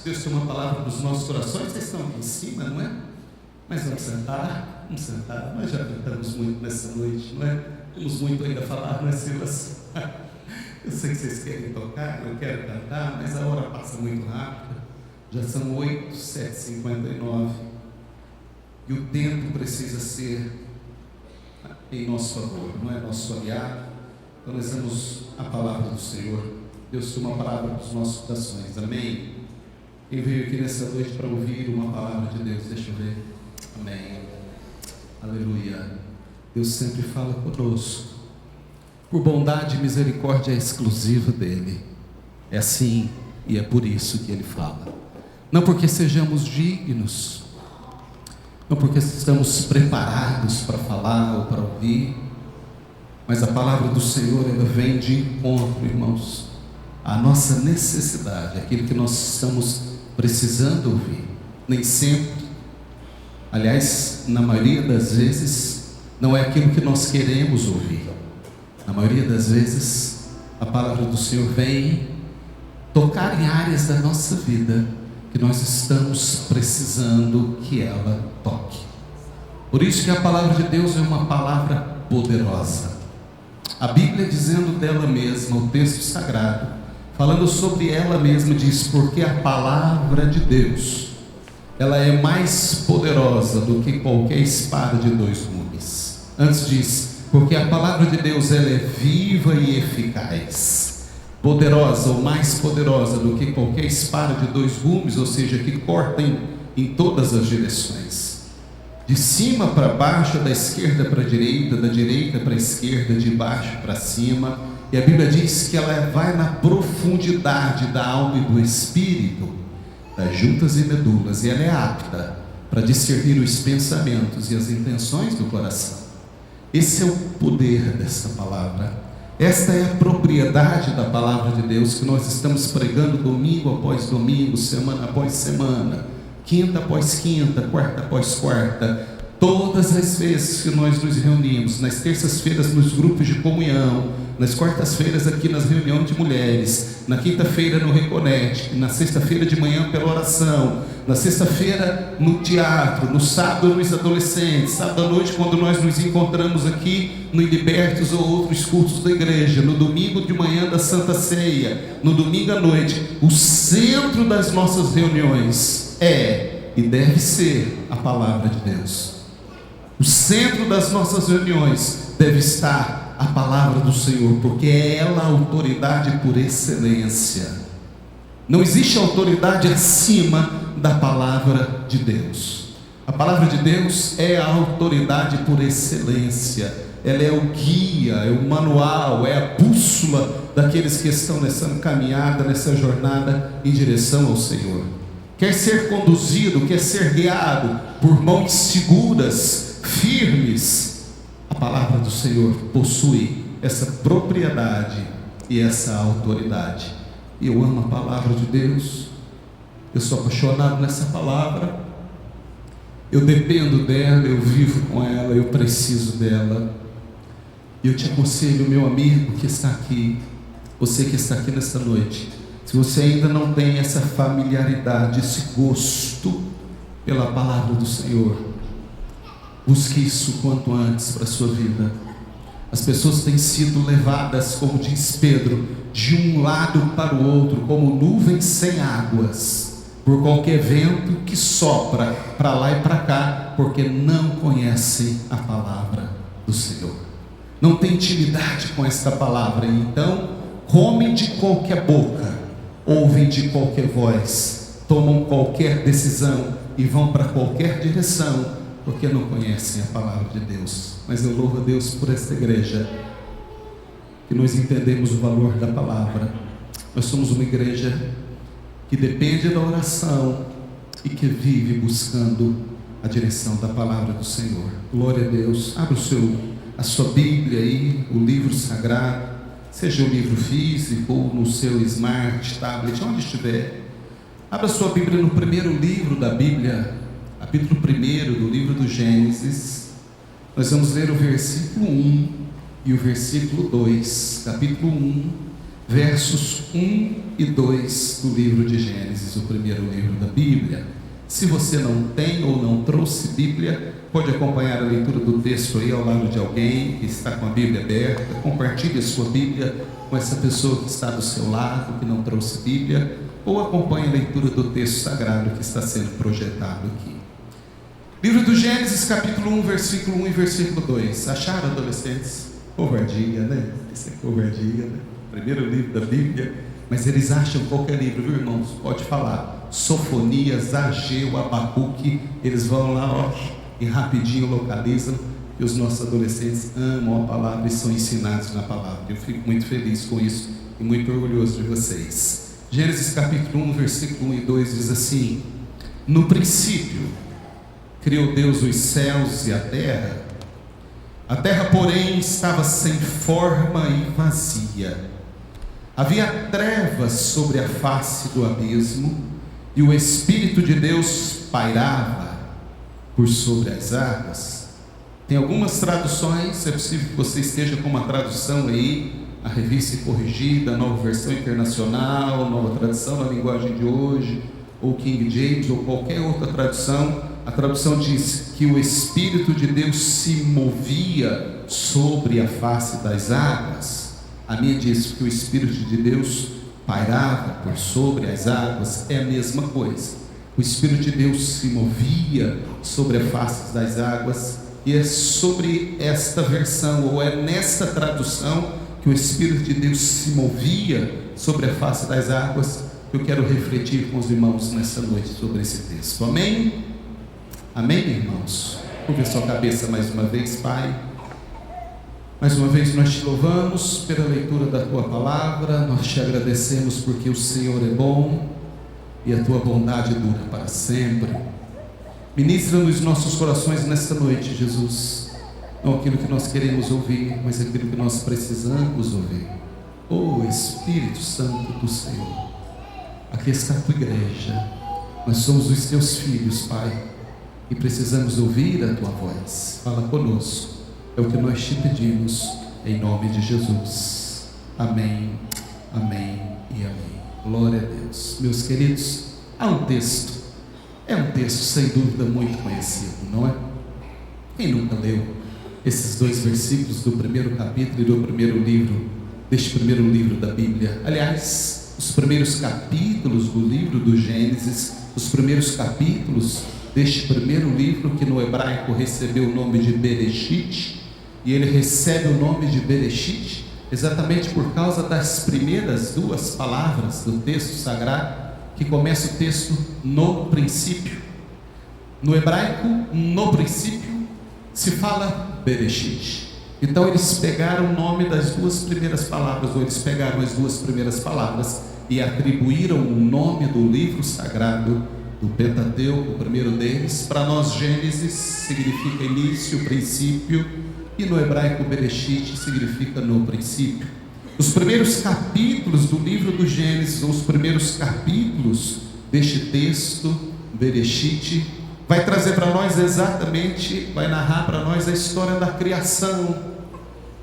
Deus tem uma palavra para os nossos corações. Vocês estão aqui em cima, não é? Mas vamos sentar, Nós já cantamos muito nessa noite, não é? Temos muito ainda a falar, não é, Silas? Eu sei que vocês querem tocar, eu quero cantar, mas a hora passa muito rápido. Já são 8, 7h59. E o tempo precisa ser em nosso favor, não é nosso aliado. Então nós damos a palavra do Senhor. Deus tem uma palavra para os nossos corações, amém? Quem veio aqui nessa noite para ouvir uma palavra de Deus, deixa eu ver, amém, aleluia. Deus sempre fala conosco, por bondade e misericórdia exclusiva dEle, é assim e é por isso que Ele fala, não porque sejamos dignos, não porque estamos preparados para falar ou para ouvir, mas a palavra do Senhor, ela vem de encontro, irmãos, à nossa necessidade, aquilo que nós estamos precisando ouvir. Nem sempre, aliás, na maioria das vezes, não é aquilo que nós queremos ouvir. Na maioria das vezes, a palavra do Senhor vem tocar em áreas da nossa vida que nós estamos precisando que ela toque. Por isso que a palavra de Deus é uma palavra poderosa. A Bíblia, dizendo dela mesma, o texto sagrado, falando sobre ela mesma, diz: porque a palavra de Deus, ela é mais poderosa do que qualquer espada de dois gumes. Antes diz: porque a palavra de Deus, ela é viva e eficaz, poderosa ou mais poderosa do que qualquer espada de dois gumes, ou seja, que corta em todas as direções, de cima para baixo, da esquerda para a direita, da direita para a esquerda, de baixo para cima. E a Bíblia diz que ela vai na profundidade da alma e do espírito, das juntas e medulas, e ela é apta para discernir os pensamentos e as intenções do coração. Esse é o poder dessa palavra. Esta é a propriedade da palavra de Deus que nós estamos pregando domingo após domingo, semana após semana, quinta após quinta, quarta após quarta. Todas as vezes que nós nos reunimos, nas terças-feiras nos grupos de comunhão, nas quartas-feiras aqui nas reuniões de mulheres, na quinta-feira no Reconete, na sexta-feira de manhã pela oração, na sexta-feira no teatro, no sábado nos adolescentes, sábado à noite quando nós nos encontramos aqui no Libertos ou outros cultos da igreja, no domingo de manhã da Santa Ceia, no domingo à noite, o centro das nossas reuniões é e deve ser a palavra de Deus. O centro das nossas reuniões deve estar a palavra do Senhor, porque é ela a autoridade por excelência. Não existe autoridade acima da palavra de Deus. A palavra de Deus é a autoridade por excelência. Ela é o guia, é o manual, é a bússola daqueles que estão nessa caminhada, nessa jornada em direção ao Senhor. Quer ser conduzido, quer ser guiado por mãos seguras, firmes, a palavra do Senhor possui essa propriedade e essa autoridade. E eu amo a palavra de Deus, eu sou apaixonado nessa palavra, eu dependo dela, eu vivo com ela, eu preciso dela. E eu te aconselho, meu amigo que está aqui, você que está aqui nesta noite, se você ainda não tem essa familiaridade, esse gosto pela palavra do Senhor, busque isso quanto antes para a sua vida. As pessoas têm sido levadas, como diz Pedro, de um lado para o outro, como nuvens sem águas, por qualquer vento que sopra para lá e para cá, porque não conhecem a palavra do Senhor, não tem intimidade com esta palavra. Então comem de qualquer boca, ouvem de qualquer voz, tomam qualquer decisão e vão para qualquer direção, porque não conhecem a palavra de Deus. Mas eu louvo a Deus por esta igreja, que nós entendemos o valor da palavra. Nós somos uma igreja que depende da oração e que vive buscando a direção da palavra do Senhor. Glória a Deus. Abra a sua Bíblia aí, o livro sagrado, seja o livro físico ou no seu smart, tablet, onde estiver. Abra sua Bíblia no primeiro livro da Bíblia, capítulo 1 do livro do Gênesis. Nós vamos ler o versículo 1 e o versículo 2, capítulo 1, versos 1 e 2 do livro de Gênesis, o primeiro livro da Bíblia. Se você não tem ou não trouxe Bíblia, pode acompanhar a leitura do texto aí ao lado de alguém que está com a Bíblia aberta. Compartilhe a sua Bíblia com essa pessoa que está do seu lado, que não trouxe Bíblia, ou acompanhe a leitura do texto sagrado que está sendo projetado aqui. Livro do Gênesis, capítulo 1, versículo 1 e versículo 2. Acharam, adolescentes? Covardia, né? Isso é covardia, né? Primeiro livro da Bíblia, mas eles acham qualquer livro, viu, irmãos? Pode falar, Sofonias, Ageu, Abacuque, eles vão lá, ó, e rapidinho localizam, e os nossos adolescentes amam a palavra e são ensinados na palavra. Eu fico muito feliz com isso e muito orgulhoso de vocês. Gênesis capítulo 1, versículo 1 e 2 diz assim: no princípio criou Deus os céus e a terra, porém, estava sem forma e vazia. Havia trevas sobre a face do abismo, e o Espírito de Deus pairava por sobre as águas. Tem algumas traduções, é possível que você esteja com uma tradução aí, a Revista Corrigida, a Nova Versão Internacional, Nova Tradução na Linguagem de Hoje, ou King James, ou qualquer outra tradução. A tradução diz que o Espírito de Deus se movia sobre a face das águas. A minha diz que o Espírito de Deus pairava por sobre as águas. É a mesma coisa. O Espírito de Deus se movia sobre a face das águas. E é sobre esta versão, ou é nesta tradução, que o Espírito de Deus se movia sobre a face das águas, que eu quero refletir com os irmãos nessa noite sobre esse texto. Amém? Amém, irmãos? Curva a sua cabeça mais uma vez, Pai. Mais uma vez nós te louvamos pela leitura da Tua Palavra, nós te agradecemos porque o Senhor é bom e a Tua bondade dura para sempre. Ministra nos nossos corações nesta noite, Jesus, não aquilo que nós queremos ouvir, mas aquilo que nós precisamos ouvir. Oh Espírito Santo do Senhor, aqui está a Tua igreja, nós somos os Teus filhos, Pai, e precisamos ouvir a Tua voz. Fala conosco. É o que nós te pedimos, em nome de Jesus. Amém, amém e amém. Glória a Deus. Meus queridos, há um texto, é um texto sem dúvida muito conhecido, não é? Quem nunca leu esses dois versículos do primeiro capítulo e do primeiro livro, deste primeiro livro da Bíblia? Aliás, os primeiros capítulos do livro do Gênesis, os primeiros capítulos deste primeiro livro, que no hebraico recebeu o nome de Bereshit. E ele recebe o nome de Bereshit exatamente por causa das primeiras duas palavras do texto sagrado, que começa o texto no princípio. No hebraico, no princípio, se fala Bereshit. Então eles pegaram o nome das duas primeiras palavras, ou eles pegaram as duas primeiras palavras e atribuíram o nome do livro sagrado do Pentateuco, o primeiro deles. Para nós, Gênesis significa início, princípio, e no hebraico Bereshit significa no princípio. Os primeiros capítulos do livro do Gênesis, ou os primeiros capítulos deste texto, Bereshit, vai trazer para nós exatamente, vai narrar para nós a história da criação.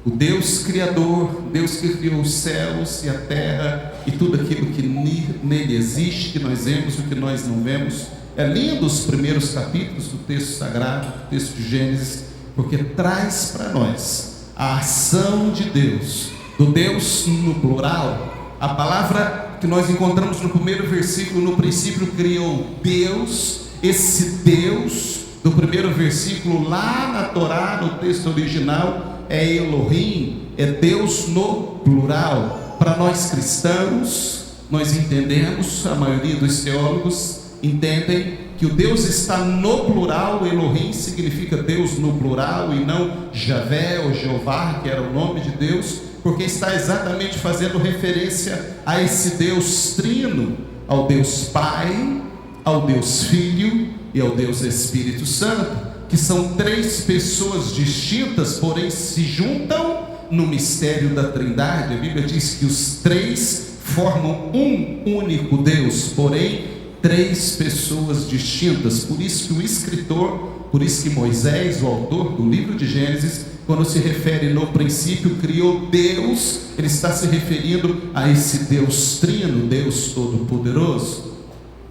O Deus Criador, Deus que criou os céus e a terra e tudo aquilo que nele existe, que nós vemos e o que nós não vemos. É lindo os primeiros capítulos do texto sagrado, do texto de Gênesis, porque traz para nós a ação de Deus, do Deus no plural. A palavra que nós encontramos no primeiro versículo, no princípio criou Deus. Esse Deus do primeiro versículo lá na Torá, no texto original, é Elohim, é Deus no plural. Para nós cristãos, nós entendemos, a maioria dos teólogos entendem que o Deus está no plural. Elohim significa Deus no plural e não Javé ou Jeová, que era o nome de Deus, porque está exatamente fazendo referência a esse Deus trino, ao Deus Pai, ao Deus Filho e ao Deus Espírito Santo, que são três pessoas distintas, porém se juntam no mistério da Trindade. A Bíblia diz que os três formam um único Deus, porém três pessoas distintas. Por isso que o escritor, por isso que Moisés, o autor do livro de Gênesis, quando se refere no princípio criou Deus, ele está se referindo a esse Deus trino, Deus todo-poderoso.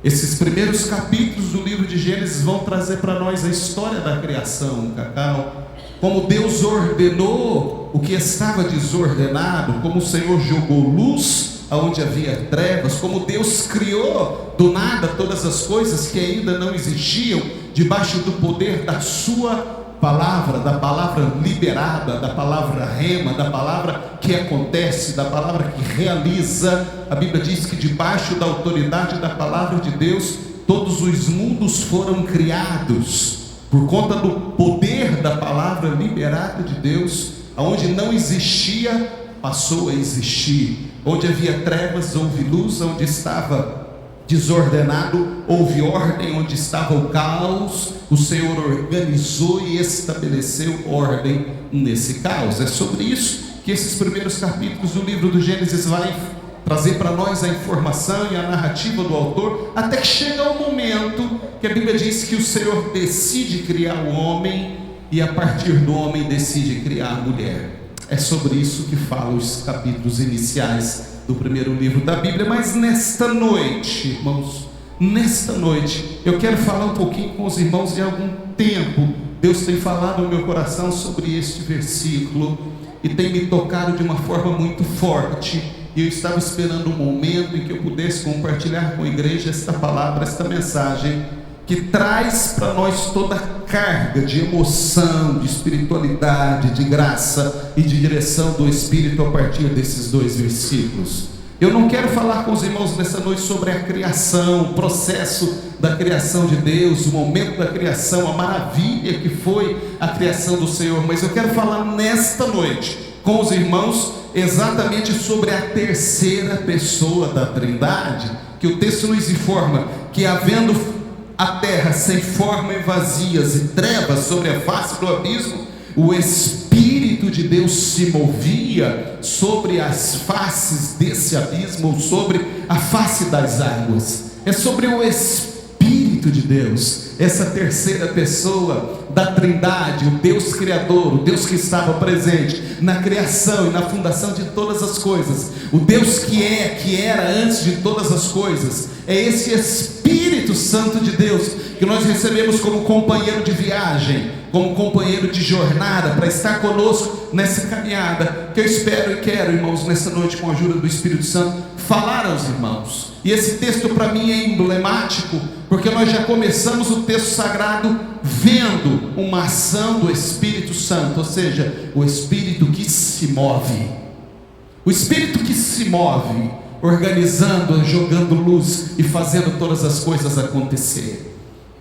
Esses primeiros capítulos do livro de Gênesis vão trazer para nós a história da criação, Cacau. Como Deus ordenou o que estava desordenado, como o Senhor jogou luz aonde havia trevas, como Deus criou do nada todas as coisas que ainda não existiam, debaixo do poder da sua palavra, da palavra liberada, da palavra rema, da palavra que acontece, da palavra que realiza. A Bíblia diz que debaixo da autoridade da palavra de Deus, todos os mundos foram criados, por conta do poder da palavra liberada de Deus. Aonde não existia, passou a existir. Onde havia trevas, houve luz. Onde estava desordenado, houve ordem. Onde estava o caos, o Senhor organizou e estabeleceu ordem nesse caos. É sobre isso que esses primeiros capítulos do livro do Gênesis vai trazer para nós a informação e a narrativa do autor, até que chega o momento que a Bíblia diz que o Senhor decide criar o homem, e a partir do homem decide criar a mulher. É sobre isso que falam os capítulos iniciais do primeiro livro da Bíblia. Mas nesta noite, irmãos, nesta noite, eu quero falar um pouquinho com os irmãos. De algum tempo, Deus tem falado no meu coração sobre este versículo, e tem me tocado de uma forma muito forte. E eu estava esperando um momento em que eu pudesse compartilhar com a igreja esta palavra, esta mensagem, que traz para nós toda a carga de emoção, de espiritualidade, de graça e de direção do Espírito a partir desses dois versículos. Eu não quero falar com os irmãos nessa noite sobre a criação, o processo da criação de Deus, o momento da criação, a maravilha que foi a criação do Senhor, mas eu quero falar nesta noite com os irmãos exatamente sobre a terceira pessoa da Trindade, que o texto nos informa que, havendo a terra sem forma e vazias e trevas sobre a face do abismo, o Espírito de Deus se movia sobre as faces desse abismo, sobre a face das águas. É sobre o Espírito de Deus, essa terceira pessoa da Trindade, o Deus Criador, o Deus que estava presente na criação e na fundação de todas as coisas, o Deus que era antes de todas as coisas. É esse Espírito Santo de Deus que nós recebemos como companheiro de viagem, como companheiro de jornada, para estar conosco nessa caminhada, que eu espero e quero, irmãos, nessa noite, com a ajuda do Espírito Santo, falar aos irmãos. E esse texto para mim é emblemático, porque nós já começamos o texto sagrado vendo uma ação do Espírito Santo, ou seja, o Espírito que se move. O Espírito que se move, organizando, jogando luz e fazendo todas as coisas acontecer.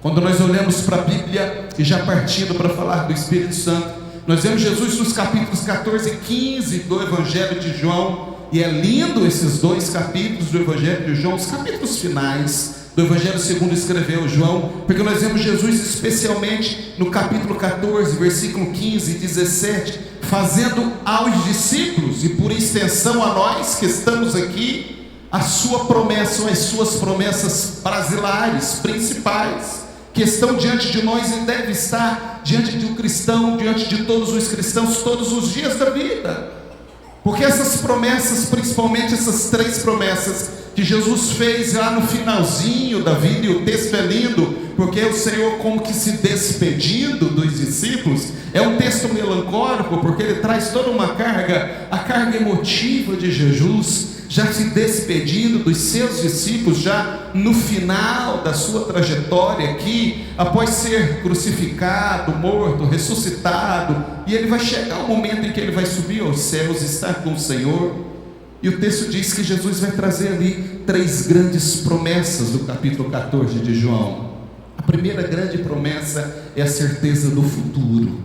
Quando nós olhamos para a Bíblia, e já partindo para falar do Espírito Santo, nós vemos Jesus nos capítulos 14 e 15 do Evangelho de João. E é lindo esses dois capítulos do Evangelho de João, os capítulos finais do Evangelho segundo escreveu João, porque nós vemos Jesus especialmente no capítulo 14, versículo 15 e 17, fazendo aos discípulos, e por extensão a nós que estamos aqui, a sua promessa, ou as suas promessas basilares, principais, que estão diante de nós e deve estar diante de um cristão, diante de todos os cristãos, todos os dias da vida. Porque essas promessas, principalmente essas três promessas que Jesus fez lá no finalzinho da vida, e o texto é lindo, porque o Senhor como que se despedindo dos discípulos, é um texto melancólico, porque ele traz toda uma carga, a carga emotiva de Jesus, já se despedindo dos seus discípulos, já no final da sua trajetória aqui, após ser crucificado, morto, ressuscitado, e ele vai chegar o momento em que ele vai subir aos céus, estar com o Senhor. E o texto diz que Jesus vai trazer ali três grandes promessas do capítulo 14 de João. A primeira grande promessa é a certeza do futuro.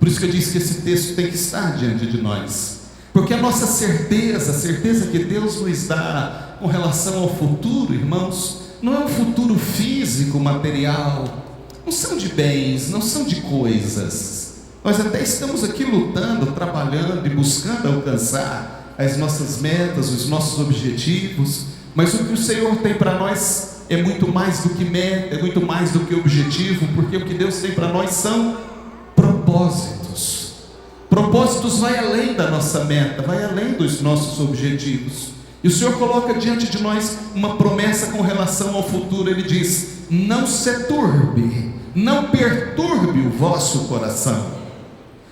Por isso que eu disse que esse texto tem que estar diante de nós, porque a nossa certeza, a certeza que Deus nos dá com relação ao futuro, irmãos, não é um futuro físico, material, não são de bens, não são de coisas. Nós até estamos aqui lutando, trabalhando e buscando alcançar as nossas metas, os nossos objetivos, mas o que o Senhor tem para nós é muito mais do que meta, é muito mais do que objetivo, porque o que Deus tem para nós são propósitos. Propósitos vai além da nossa meta, vai além dos nossos objetivos. E o Senhor coloca diante de nós uma promessa com relação ao futuro. Ele diz: não se turbe, não perturbe o vosso coração.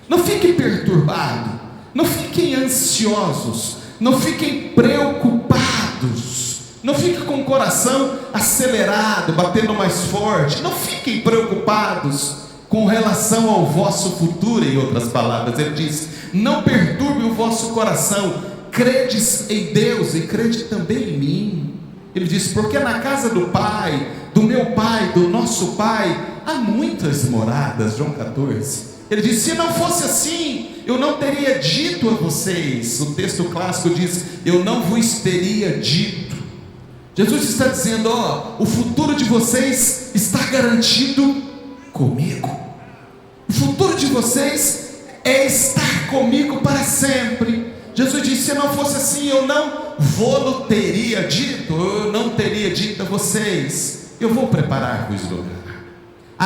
Não fiquem perturbados, não fiquem ansiosos, não fiquem preocupados, não fiquem com o coração acelerado, batendo mais forte. Não fiquem preocupados com relação ao vosso futuro. Em outras palavras, ele diz: não perturbe o vosso coração, credes em Deus e crede também em mim. Ele diz: porque na casa do Pai, do meu Pai, do nosso Pai, há muitas moradas. João 14. Ele diz: se não fosse assim, eu não teria dito a vocês. O texto clássico diz: eu não vos teria dito. Jesus está dizendo: o futuro de vocês está garantido comigo. O futuro de vocês é estar comigo para sempre. Jesus disse: se não fosse assim, eu não vou teria dito, eu não teria dito a vocês: eu vou preparar-vos lugar.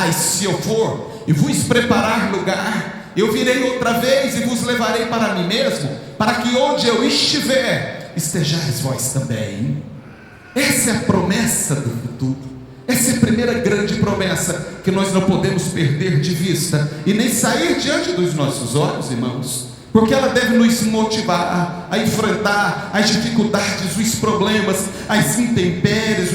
E se eu for e vos preparar lugar, eu virei outra vez e vos levarei para mim mesmo, para que onde eu estiver, estejais vós também. Essa é a promessa do futuro. Essa é a primeira grande promessa que nós não podemos perder de vista e nem sair diante dos nossos olhos, irmãos, porque ela deve nos motivar a enfrentar as dificuldades, os problemas, as intempéries,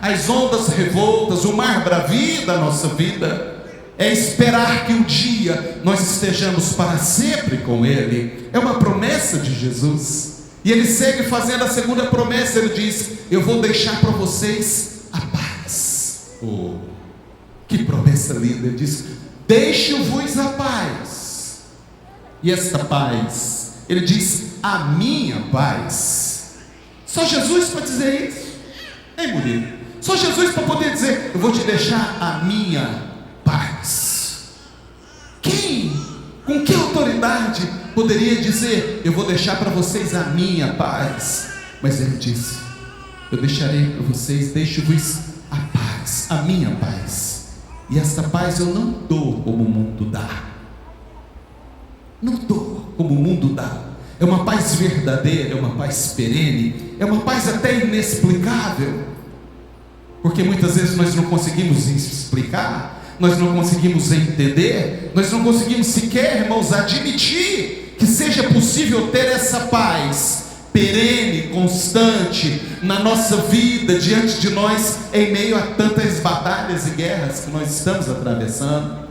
as ondas revoltas, o mar bravio da nossa vida. É esperar que um dia nós estejamos para sempre com Ele. É uma promessa de Jesus. E Ele segue fazendo a segunda promessa. Ele diz: eu vou deixar para vocês a paz. Que promessa linda. Ele diz: deixo-vos a paz. E esta paz, Ele diz: a minha paz. Só Jesus para dizer isso. Ei, Murilo, só Jesus para poder dizer: eu vou te deixar a minha paz. Quem, com que autoridade poderia dizer: eu vou deixar para vocês a minha paz? Mas Ele disse: eu deixarei para vocês, deixo-vos a paz, a minha paz. E esta paz eu não dou como o mundo dá. Não dou como o mundo dá. É uma paz verdadeira, é uma paz perene, é uma paz até inexplicável, porque muitas vezes nós não conseguimos explicar, nós não conseguimos entender, nós não conseguimos sequer, irmãos, admitir que seja possível ter essa paz perene, constante na nossa vida, diante de nós, em meio a tantas batalhas e guerras que nós estamos atravessando,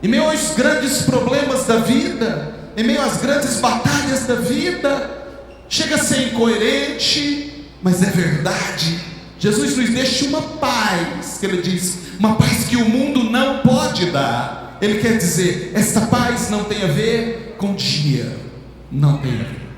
em meio aos grandes problemas da vida, em meio às grandes batalhas da vida. Chega a ser incoerente, mas é verdade. Jesus nos deixa uma paz, que Ele diz, uma paz que o mundo não pode dar. Ele quer dizer: esta paz não tem a ver com dinheiro, não tem a ver.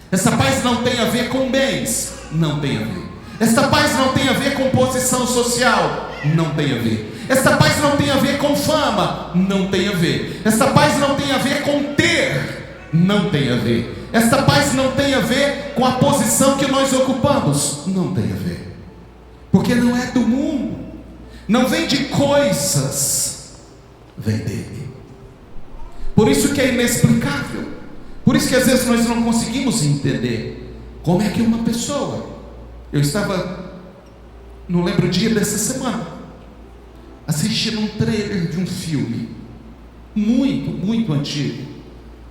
Essa paz não tem a ver com bens, não tem a ver. Esta paz não tem a ver com posição social, não tem a ver. Esta paz não tem a ver com fama, não tem a ver. Esta paz não tem a ver com ter, não tem a ver. Esta paz não tem a ver com a posição que nós ocupamos, não tem a ver. Porque não é do mundo, não vem de coisas, vem dele. Por isso que é inexplicável. Por isso que às vezes nós não conseguimos entender como é que uma pessoa... Eu estava, não lembro o dia dessa semana, assistindo um trailer de um filme muito antigo,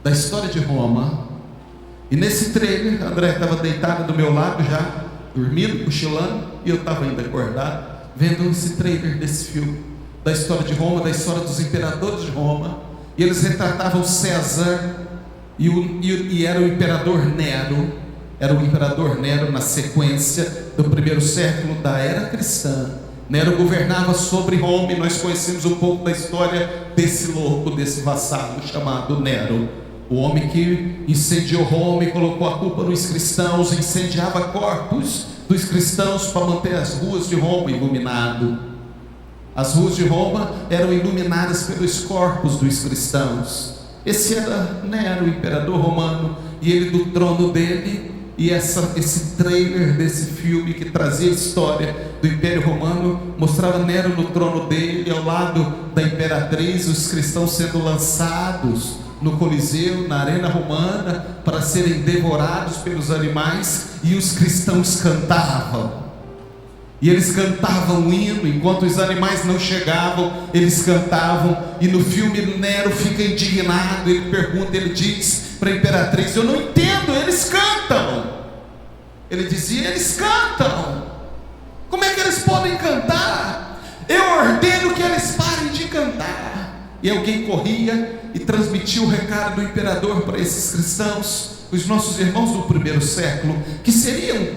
da história de Roma. E nesse trailer, a André estava deitada do meu lado já, dormindo, cochilando, e eu estava ainda acordado, vendo esse trailer desse filme, da história de Roma, da história dos imperadores de Roma. E eles retratavam César e era o imperador Nero. Era o imperador Nero na sequência do primeiro século da era cristã. Nero governava sobre Roma, e nós conhecemos um pouco da história desse louco, desse vassalo chamado Nero. O homem que incendiou Roma e colocou a culpa nos cristãos, incendiava corpos dos cristãos para manter as ruas de Roma iluminadas. As ruas de Roma eram iluminadas pelos corpos dos cristãos. Esse era Nero, o imperador romano, e ele do trono dele. E esse trailer desse filme que trazia a história do Império Romano mostrava Nero no trono dele, ao lado da imperatriz, os cristãos sendo lançados no Coliseu, na arena romana, para serem devorados pelos animais, e os cristãos cantavam. E eles cantavam um hino, enquanto os animais não chegavam, eles cantavam. E no filme Nero fica indignado, ele pergunta, ele diz para a imperatriz: eu não entendo, eles cantam. Ele dizia: eles cantam, como é que eles podem cantar? Eu ordeno que eles parem de cantar. E alguém corria e transmitia o recado do imperador para esses cristãos, os nossos irmãos do primeiro século, que seriam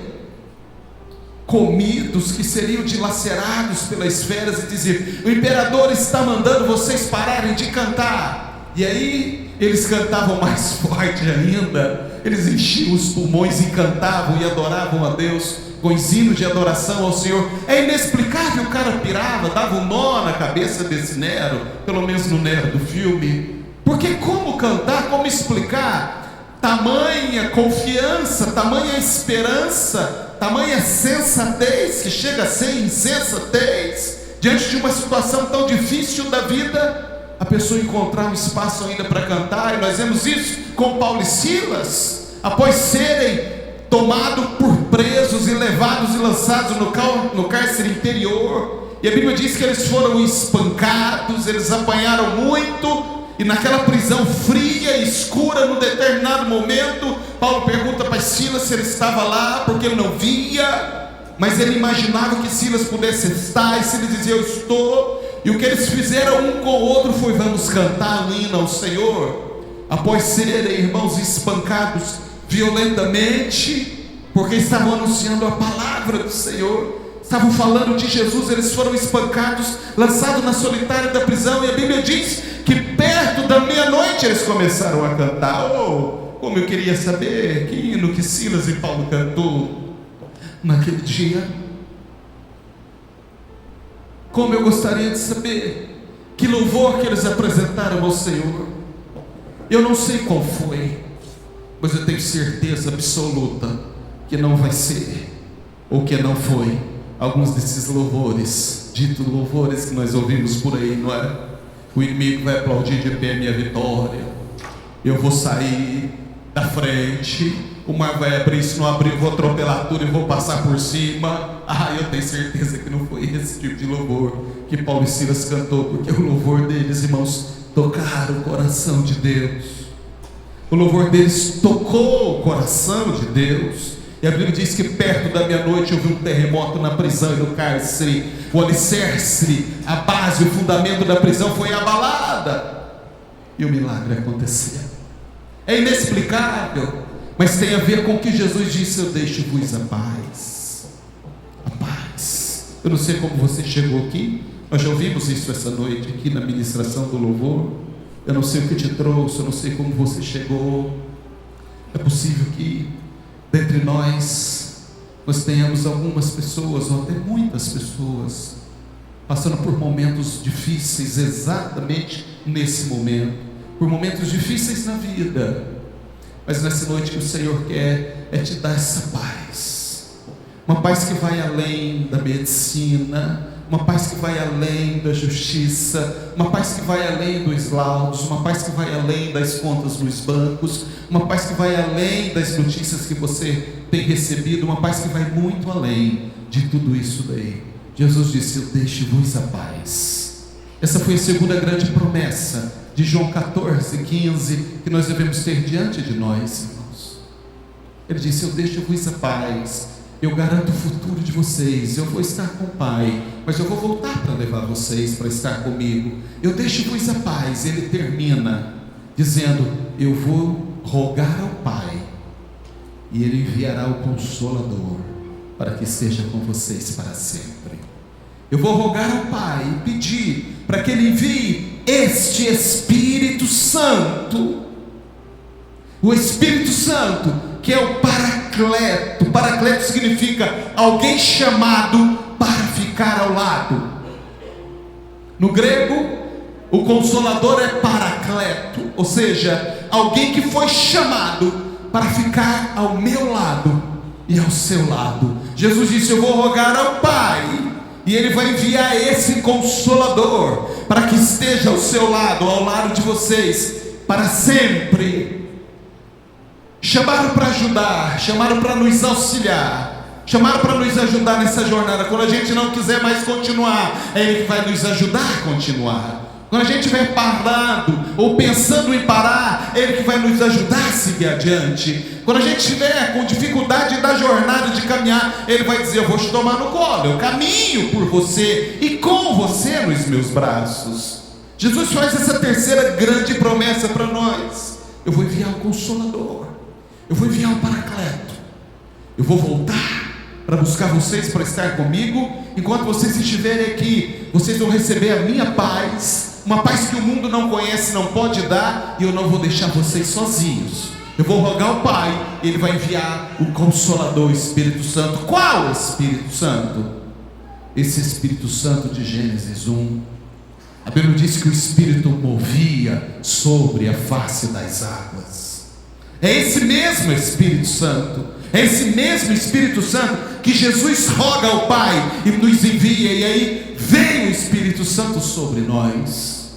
comidos, que seriam dilacerados pelas feras, e dizer: o imperador está mandando vocês pararem de cantar. E aí eles cantavam mais forte ainda, eles enchiam os pulmões e cantavam e adoravam a Deus com os hinos de adoração ao Senhor. É inexplicável, o cara pirava, dava um nó na cabeça desse Nero, pelo menos no Nero do filme, porque como cantar, como explicar tamanha confiança, tamanha esperança, tamanha sensatez, que chega a ser insensatez, diante de uma situação tão difícil da vida, a pessoa encontrar um espaço ainda para cantar. E nós vemos isso com Paulo e Silas, após serem tomados por presos e levados e lançados no cárcere interior, e a Bíblia diz que eles foram espancados, eles apanharam muito, e naquela prisão fria e escura, num determinado momento, Paulo pergunta para Silas se ele estava lá, porque ele não via, mas ele imaginava que Silas pudesse estar, e Silas dizia: eu estou. E o que eles fizeram um com o outro foi: vamos cantar um hino ao Senhor. Após serem, irmãos, espancados violentamente, porque estavam anunciando a palavra do Senhor, estavam falando de Jesus, eles foram espancados, lançados na solitária da prisão. E a Bíblia diz que perto da meia-noite eles começaram a cantar. Oh, como eu queria saber que hino que Silas e Paulo cantou naquele dia. Como eu gostaria de saber que louvor que eles apresentaram ao Senhor. Eu não sei qual foi, mas eu tenho certeza absoluta que não vai ser, ou que não foi, alguns desses louvores, ditos louvores que nós ouvimos por aí, não é? O inimigo vai aplaudir de pé minha vitória, eu vou sair da frente, o mar vai abrir, se não abrir eu vou atropelar tudo e vou passar por cima. Eu tenho certeza que não foi esse tipo de louvor que Paulo e Silas cantou, porque o louvor deles, irmãos, tocaram o coração de Deus. O louvor deles tocou o coração de Deus. E a Bíblia diz que perto da meia-noite houve um terremoto na prisão e no cárcere. O alicerce, a base, o fundamento da prisão foi abalada, e o milagre aconteceu. É inexplicável, mas tem a ver com o que Jesus disse: eu deixo-vos a paz. A paz. Eu não sei como você chegou aqui, nós já ouvimos isso essa noite aqui na ministração do louvor. Eu não sei o que te trouxe, eu não sei como você chegou. É possível que dentre nós tenhamos algumas pessoas, ou até muitas pessoas, passando por momentos difíceis exatamente nesse momento, por momentos difíceis na vida. Mas nessa noite que o Senhor quer é te dar essa paz, uma paz que vai além da medicina, uma paz que vai além da justiça, uma paz que vai além dos laudos, uma paz que vai além das contas nos bancos, uma paz que vai além das notícias que você tem recebido, uma paz que vai muito além de tudo isso daí. Jesus disse: eu deixo-vos a paz. Essa foi a segunda grande promessa de João 14:15, que nós devemos ter diante de nós, irmãos. Ele disse: eu deixo-vos a paz, eu garanto o futuro de vocês, eu vou estar com o Pai, mas eu vou voltar para levar vocês para estar comigo. Eu deixo-vos a paz. Ele termina dizendo: eu vou rogar ao Pai, e Ele enviará o Consolador para que esteja com vocês para sempre. Eu vou rogar ao Pai e pedir para que Ele envie este Espírito Santo, o Espírito Santo, que é o Paracleto. Paracleto significa alguém chamado para ficar ao lado. No grego, o Consolador é Paracleto, ou seja, alguém que foi chamado para ficar ao meu lado e ao seu lado. Jesus disse: eu vou rogar ao Pai, e Ele vai enviar esse Consolador para que esteja ao seu lado, ao lado de vocês, para sempre. Chamaram para ajudar, chamaram para nos auxiliar, chamaram para nos ajudar nessa jornada. Quando a gente não quiser mais continuar, é Ele que vai nos ajudar a continuar. Quando a gente estiver parado ou pensando em parar, é Ele que vai nos ajudar a seguir adiante. Quando a gente estiver com dificuldade da jornada de caminhar, Ele vai dizer: eu vou te tomar no colo, eu caminho por você e com você nos meus braços. Jesus faz essa terceira grande promessa para nós: eu vou enviar o Consolador, eu vou enviar o Paracleto, eu vou voltar para buscar vocês, para estar comigo. Enquanto vocês estiverem aqui, vocês vão receber a minha paz, uma paz que o mundo não conhece, não pode dar, e eu não vou deixar vocês sozinhos. Eu vou rogar ao Pai, Ele vai enviar o Consolador, o Espírito Santo. Qual Espírito Santo? Esse Espírito Santo de Gênesis 1. A Bíblia diz que o Espírito movia sobre a face das águas. É esse mesmo Espírito Santo, é esse mesmo Espírito Santo que Jesus roga ao Pai e nos envia, e aí vem o Espírito Santo sobre nós.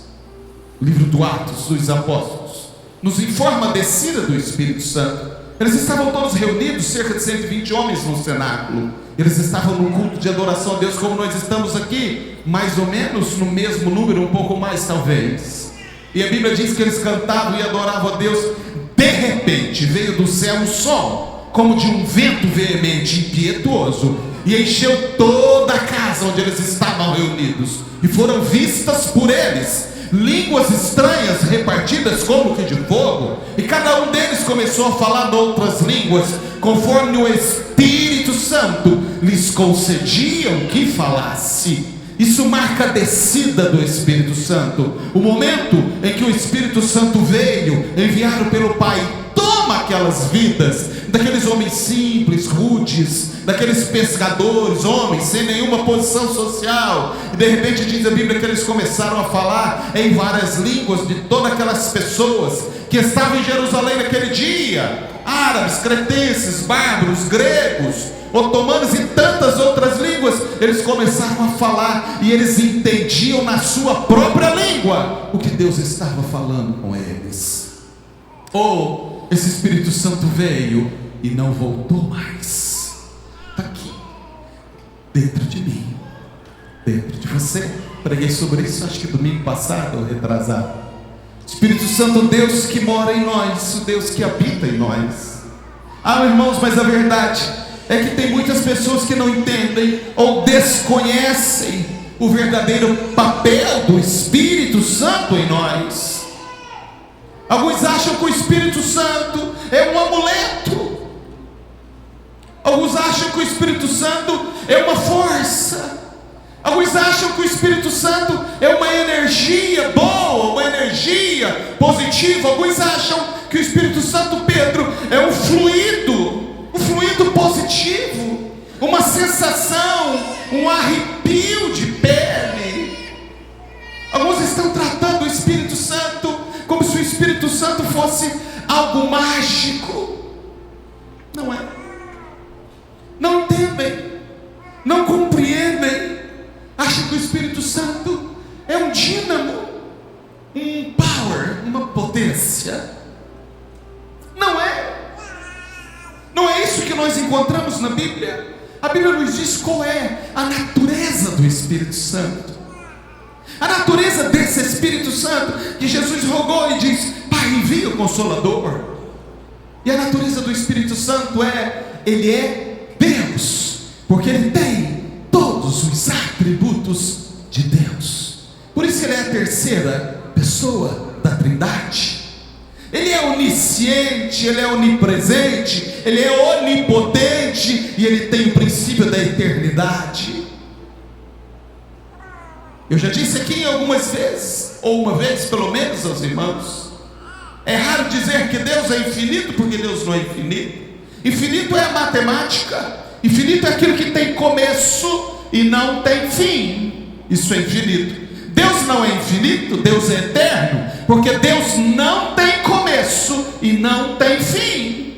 O livro do Atos dos Apóstolos nos informa a descida do Espírito Santo. Eles estavam todos reunidos, cerca de 120 homens no cenáculo. Eles estavam no culto de adoração a Deus, como nós estamos aqui, mais ou menos no mesmo número, um pouco mais talvez. E a Bíblia diz que eles cantavam e adoravam a Deus. De repente veio do céu um som, como de um vento veemente, impetuoso, e encheu toda a casa onde eles estavam reunidos. E foram vistas por eles línguas estranhas repartidas como que de fogo, e cada um deles começou a falar outras línguas, conforme o Espírito Santo lhes concediam que falasse. Isso marca a descida do Espírito Santo, o momento em que o Espírito Santo veio, enviado pelo Pai, toma aquelas vidas, daqueles homens simples, rudes, daqueles pescadores, homens sem nenhuma posição social, e de repente diz a Bíblia que eles começaram a falar em várias línguas de todas aquelas pessoas que estavam em Jerusalém naquele dia, árabes, cretenses, bárbaros, gregos, otomanos e tantas outras línguas. Eles começaram a falar e eles entendiam na sua própria língua o que Deus estava falando com eles. Esse Espírito Santo veio e não voltou mais. Está aqui, dentro de mim, dentro de você. Preguei sobre isso, acho que domingo passado ou retrasado. Espírito Santo, Deus que mora em nós, o Deus que habita em nós. Irmãos, mas a verdade é que tem muitas pessoas que não entendem ou desconhecem o verdadeiro papel do Espírito Santo em nós. Alguns acham que o Espírito Santo é um amuleto. Alguns acham que o Espírito Santo é uma força. Alguns acham que o Espírito Santo é uma energia boa, uma energia positiva. Alguns acham que o Espírito Santo, Pedro, é um fluido positivo, uma sensação, um arrepio de pele. Alguns estão tratando o Espírito Santo como se o Espírito Santo fosse algo mágico. Não é. Não entendem, não compreendem. Acham que o Espírito Santo é um dínamo, um power, uma potência. Não é. Não é isso que nós encontramos na Bíblia. A Bíblia nos diz qual é a natureza do Espírito Santo. A natureza desse Espírito Santo que Jesus rogou e diz: Pai, envia o Consolador. E a natureza do Espírito Santo ele é Deus, porque ele tem todos os atributos de Deus. Por isso ele é a terceira pessoa da Trindade. Ele é onisciente, ele é onipresente, ele é onipotente e ele tem o princípio da eternidade. Eu já disse aqui algumas vezes, ou uma vez pelo menos aos irmãos, é raro dizer que Deus é infinito, porque Deus não é infinito. Infinito é a matemática, infinito é aquilo que tem começo e não tem fim. Isso é infinito. Deus não é infinito, Deus é eterno, porque Deus não tem começo e não tem fim.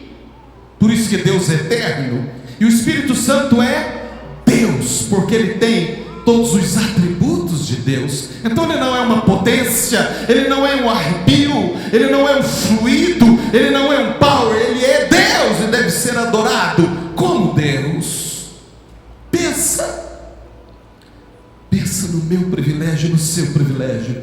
Por isso que Deus é eterno. E o Espírito Santo é Deus, porque ele tem todos os atributos de Deus. Então ele não é uma potência, ele não é um arrepio, ele não é um fluido, ele não é um power, ele é Deus e deve ser adorado como Deus. Pensa no meu privilégio, no seu privilégio,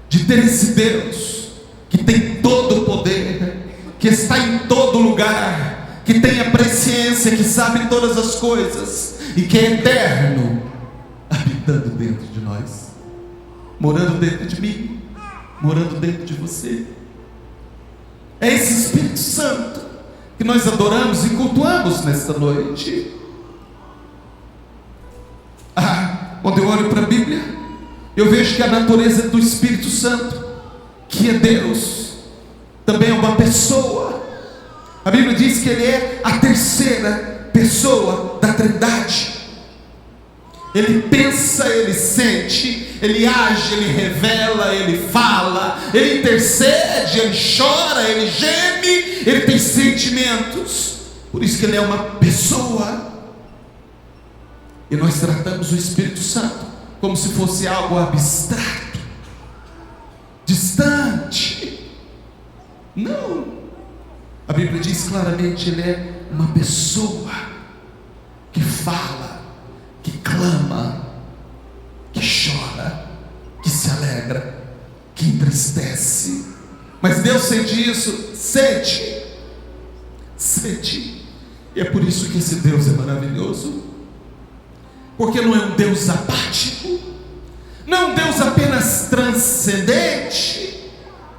de ter esse Deus, que tem todo o poder, que está em todo lugar, que tem a presciência, que sabe todas as coisas, e que é eterno, habitando dentro de nós, morando dentro de mim, morando dentro de você. É esse Espírito Santo que nós adoramos e cultuamos nesta noite. Quando eu olho para a Bíblia, eu vejo que a natureza do Espírito Santo, que é Deus, também é uma pessoa. A Bíblia diz que ele é a terceira pessoa da Trindade. Ele pensa, ele sente, ele age, ele revela, ele fala, ele intercede, ele chora, ele geme, ele tem sentimentos. Por isso que ele é uma pessoa. E nós tratamos o Espírito Santo como se fosse algo abstrato, distante. Não. A Bíblia diz claramente, ele é uma pessoa que fala, que clama, que chora, que se alegra, que entristece. Mas Deus sente isso? Sente. E é por isso que esse Deus é maravilhoso, porque não é um Deus apático, não é um Deus apenas transcendente.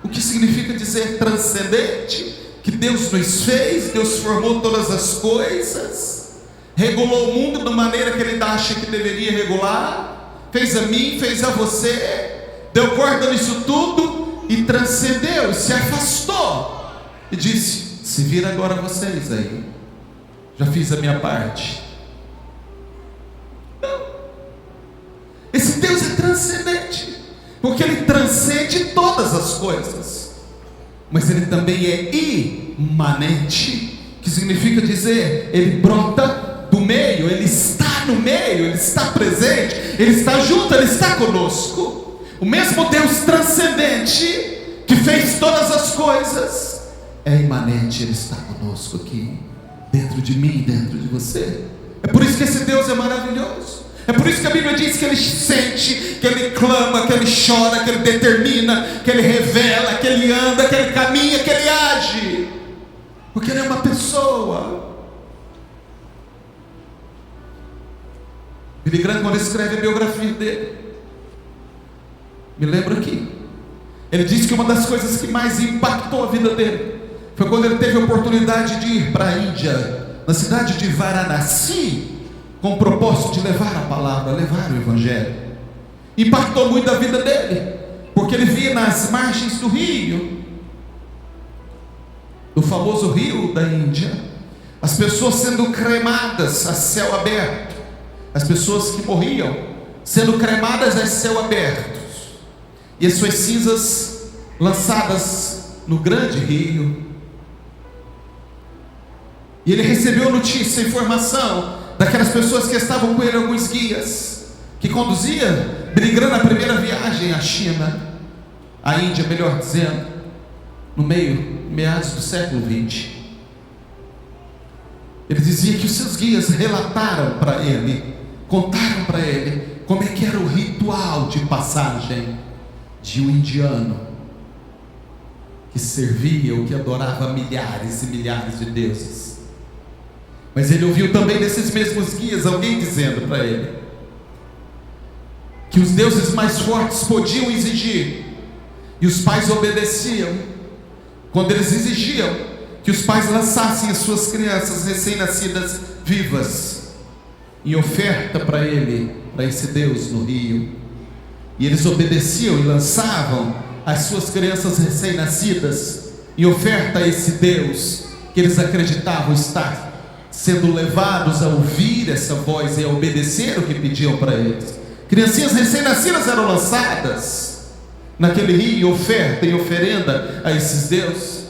O que significa dizer transcendente? Que Deus nos fez, Deus formou todas as coisas, regulou o mundo da maneira que Ele acha que deveria regular, fez a mim, fez a você, deu corda nisso tudo e transcendeu, e se afastou e disse: se vira agora vocês aí, já fiz a minha parte. Não, esse Deus é transcendente, porque Ele transcende todas as coisas, mas Ele também é imanente, que significa dizer, Ele brota do meio, Ele está no meio, Ele está presente, Ele está junto, Ele está conosco. O mesmo Deus transcendente, que fez todas as coisas, é imanente, Ele está conosco aqui, dentro de mim, dentro de você. É por isso que esse Deus é maravilhoso. É por isso que a Bíblia diz que Ele sente, que Ele clama, que Ele chora, que Ele determina, que Ele revela, que Ele anda, que Ele caminha, que Ele age, porque Ele é uma pessoa. Billy Graham, quando escreve a biografia dele, me lembro aqui, ele disse que uma das coisas que mais impactou a vida dele foi quando ele teve a oportunidade de ir para a Índia, na cidade de Varanasi, com o propósito de levar a palavra, levar o Evangelho. Impactou muito a vida dele, porque ele via nas margens do rio, do famoso rio da Índia, as pessoas sendo cremadas a céu aberto, as pessoas que morriam sendo cremadas a céu aberto, e as suas cinzas lançadas no grande rio. E ele recebeu notícia, informação daquelas pessoas que estavam com ele, alguns guias que conduzia Billy Graham na primeira viagem à China, à Índia, melhor dizendo, no meados do século 20. Ele dizia que os seus guias relataram para ele, contaram para ele como é que era o ritual de passagem de um indiano que servia ou que adorava milhares e milhares de deuses. Mas ele ouviu também desses mesmos guias alguém dizendo para ele que os deuses mais fortes podiam exigir, e os pais obedeciam quando eles exigiam que os pais lançassem as suas crianças recém-nascidas vivas em oferta para ele, para esse Deus no rio. E eles obedeciam e lançavam as suas crianças recém-nascidas em oferta a esse Deus que eles acreditavam estar sendo levados a ouvir essa voz e a obedecer o que pediam para eles. Criancinhas recém-nascidas eram lançadas naquele rio em oferta, em oferenda a esses deuses.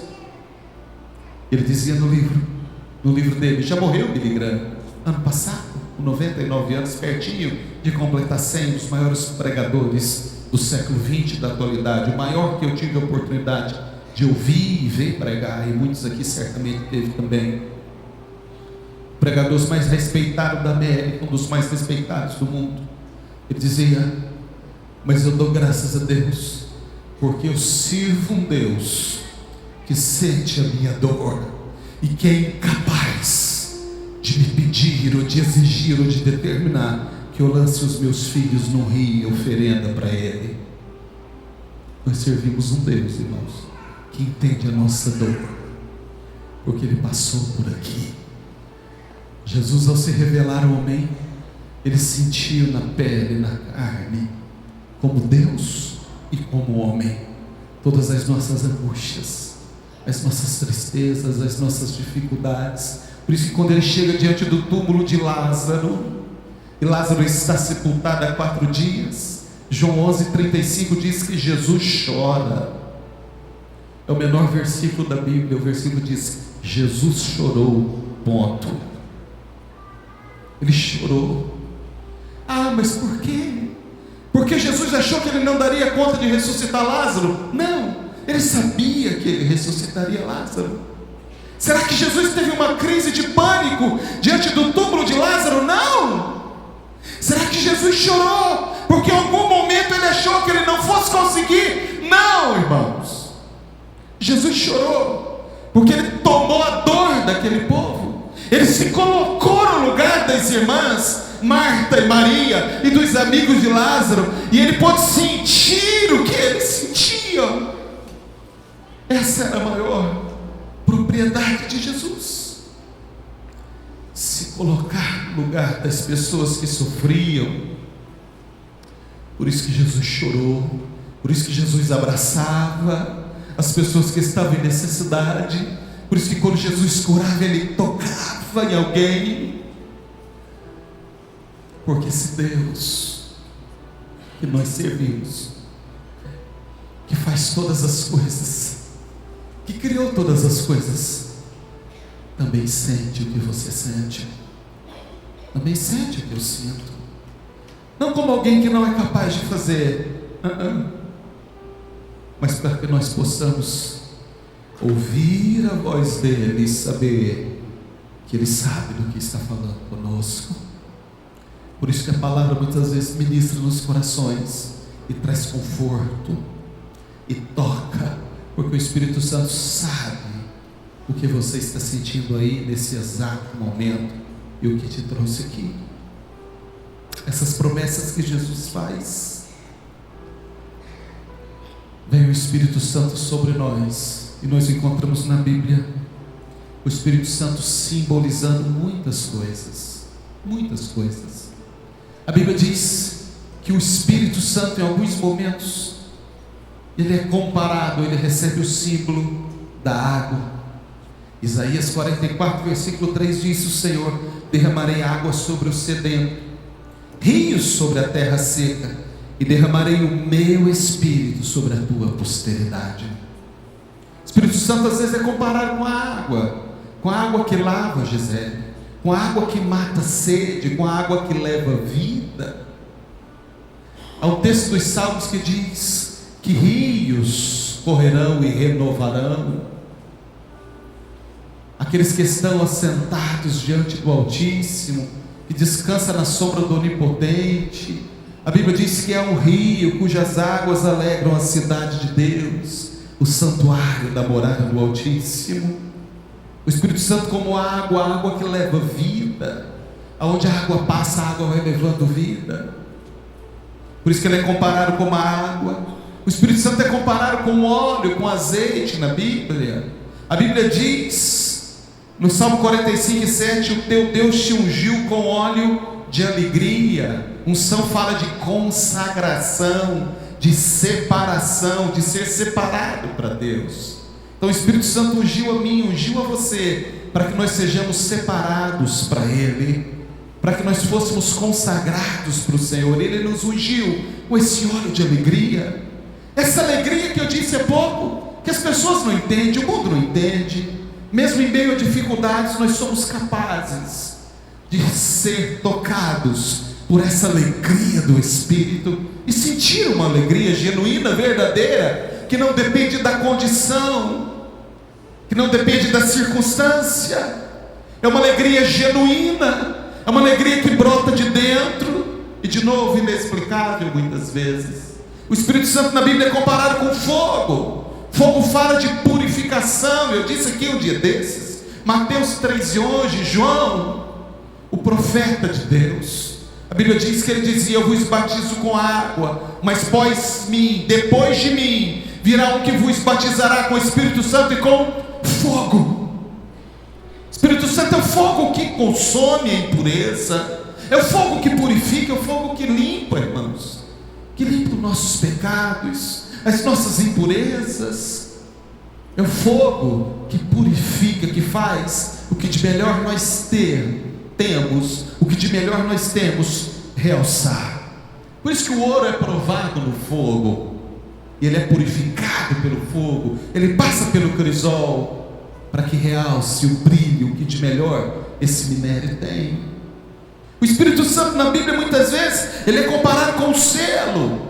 Ele dizia no livro dele, já morreu Billy Graham ano passado, com 99 anos, pertinho de completar 100, dos maiores pregadores do século XX, da atualidade, o maior que eu tive a oportunidade de ouvir e ver pregar, e muitos aqui certamente teve também. O pregador mais respeitado da América, um dos mais respeitados do mundo. Ele dizia: mas eu dou graças a Deus, porque eu sirvo um Deus que sente a minha dor e que é incapaz de me pedir, ou de exigir, ou de determinar que eu lance os meus filhos no rio e oferenda para Ele. Nós servimos um Deus, irmãos, que entende a nossa dor, porque Ele passou por aqui. Jesus, ao se revelar ao homem, Ele sentiu na pele, na carne, como Deus e como homem, todas as nossas angústias, as nossas tristezas, as nossas dificuldades. Por isso que quando Ele chega diante do túmulo de Lázaro, e Lázaro está sepultado há 4 dias, João 11:35 diz que Jesus chora. É o menor versículo da Bíblia. O versículo diz: Jesus chorou, ponto. Ele chorou. Ah, mas por quê? Porque Jesus achou que Ele não daria conta de ressuscitar Lázaro? Não, Ele sabia que Ele ressuscitaria Lázaro. Será que Jesus teve uma crise de pânico diante do túmulo de Lázaro? Não. Será que Jesus chorou porque em algum momento Ele achou que Ele não fosse conseguir? Não, irmãos. Jesus chorou porque Ele tomou a dor daquele povo. Ele se colocou no lugar das irmãs Marta e Maria e dos amigos de Lázaro, e Ele pôde sentir o que eles sentiam. Essa era a maior propriedade de Jesus, se colocar no lugar das pessoas que sofriam. Por isso que Jesus chorou, por isso que Jesus abraçava as pessoas que estavam em necessidade, por isso que quando Jesus curava, Ele tocava em alguém. Porque esse Deus que nós servimos, que faz todas as coisas, que criou todas as coisas, também sente o que você sente, também sente o que eu sinto. Não como alguém que não é capaz de fazer, mas para que nós possamos ouvir a voz dEle e saber que Ele sabe do que está falando conosco. Por isso que a palavra muitas vezes ministra nos corações e traz conforto e toca, porque o Espírito Santo sabe o que você está sentindo aí nesse exato momento e o que te trouxe aqui. Essas promessas que Jesus faz, vem o Espírito Santo sobre nós, e nós encontramos na Bíblia o Espírito Santo simbolizando muitas coisas, muitas coisas. A Bíblia diz que o Espírito Santo, em alguns momentos, ele é comparado, ele recebe o símbolo da água. Isaías 44, versículo 3 diz: o Senhor: derramarei água sobre o sedento, rios sobre a terra seca, e derramarei o meu Espírito sobre a tua posteridade. O Espírito Santo às vezes é comparado com a água que lava, Gisele, com a água que mata a sede, com a água que leva vida. Há um texto dos Salmos que diz que rios correrão e renovarão aqueles que estão assentados diante do Altíssimo, que descansa na sombra do Onipotente. A Bíblia diz que é um rio cujas águas alegram a cidade de Deus, o santuário da morada do Altíssimo. O Espírito Santo como a água que leva vida. Aonde a água passa, a água vai levando vida. Por isso que ele é comparado com a água. O Espírito Santo é comparado com óleo, com azeite na Bíblia. A Bíblia diz no Salmo 45:7: o teu Deus te ungiu com óleo de alegria. Unção fala de consagração, de separação, de ser separado para Deus. Então o Espírito Santo ungiu a mim, ungiu a você, para que nós sejamos separados para Ele, para que nós fôssemos consagrados para o Senhor. Ele nos ungiu com esse óleo de alegria. Essa alegria que eu disse há pouco, que as pessoas não entendem, o mundo não entende. Mesmo em meio a dificuldades, nós somos capazes de ser tocados por essa alegria do Espírito e sentir uma alegria genuína, verdadeira, que não depende da condição, que não depende da circunstância. É uma alegria genuína, é uma alegria que brota de dentro e, de novo, inexplicável muitas vezes. O Espírito Santo na Bíblia é comparado com fogo. Fogo fala de purificação. Eu disse aqui um dia desses, Mateus 3,11, João, o profeta de Deus, a Bíblia diz que ele dizia: eu vos batizo com água, mas depois de mim virá um que vos batizará com o Espírito Santo e com fogo. O Espírito Santo é o fogo que consome a impureza, é o fogo que purifica, é o fogo que limpa, irmãos, que limpa os nossos pecados, as nossas impurezas. É o fogo que purifica, que faz o que de melhor nós temos, o que de melhor nós temos, realçar. Por isso que o ouro é provado no fogo, e ele é purificado pelo fogo, ele passa pelo crisol, para que realce o brilho que de melhor esse minério tem. O Espírito Santo na Bíblia, muitas vezes, ele é comparado com o selo.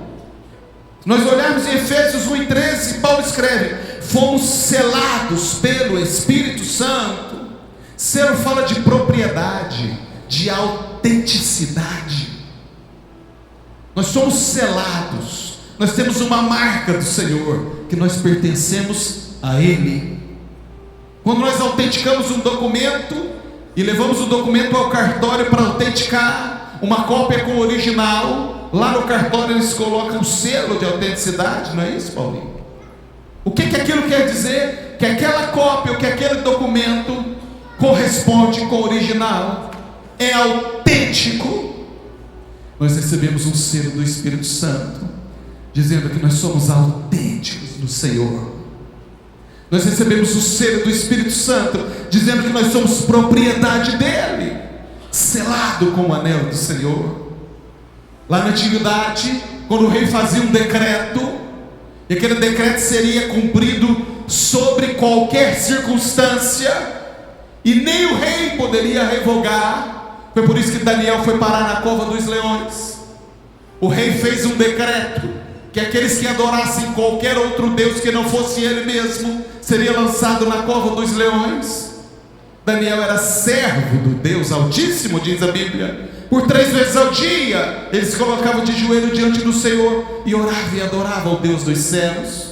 Se nós olharmos em Efésios 1,13, Paulo escreve: fomos selados pelo Espírito Santo. Selo fala de propriedade, de autenticidade. Nós somos selados, nós temos uma marca do Senhor, que nós pertencemos a Ele. Quando nós autenticamos um documento e levamos o documento ao cartório para autenticar, uma cópia com o original, lá no cartório eles colocam um selo de autenticidade, não é isso, Paulinho? O que aquilo quer dizer? Que aquela cópia, que aquele documento corresponde com o original, é autêntico. Nós recebemos um selo do Espírito Santo, dizendo que nós somos autênticos no Senhor. Nós recebemos o selo do Espírito Santo, dizendo que nós somos propriedade dele, selado com o anel do Senhor. Lá na antiguidade, quando o rei fazia um decreto, e aquele decreto seria cumprido sobre qualquer circunstância, e nem o rei poderia revogar. Foi por isso que Daniel foi parar na cova dos leões. O rei fez um decreto que aqueles que adorassem qualquer outro Deus que não fosse ele mesmo, seria lançado na cova dos leões. Daniel era servo do Deus Altíssimo, diz a Bíblia. Por 3 vezes ao dia, ele se colocava de joelho diante do Senhor e orava e adorava ao Deus dos céus.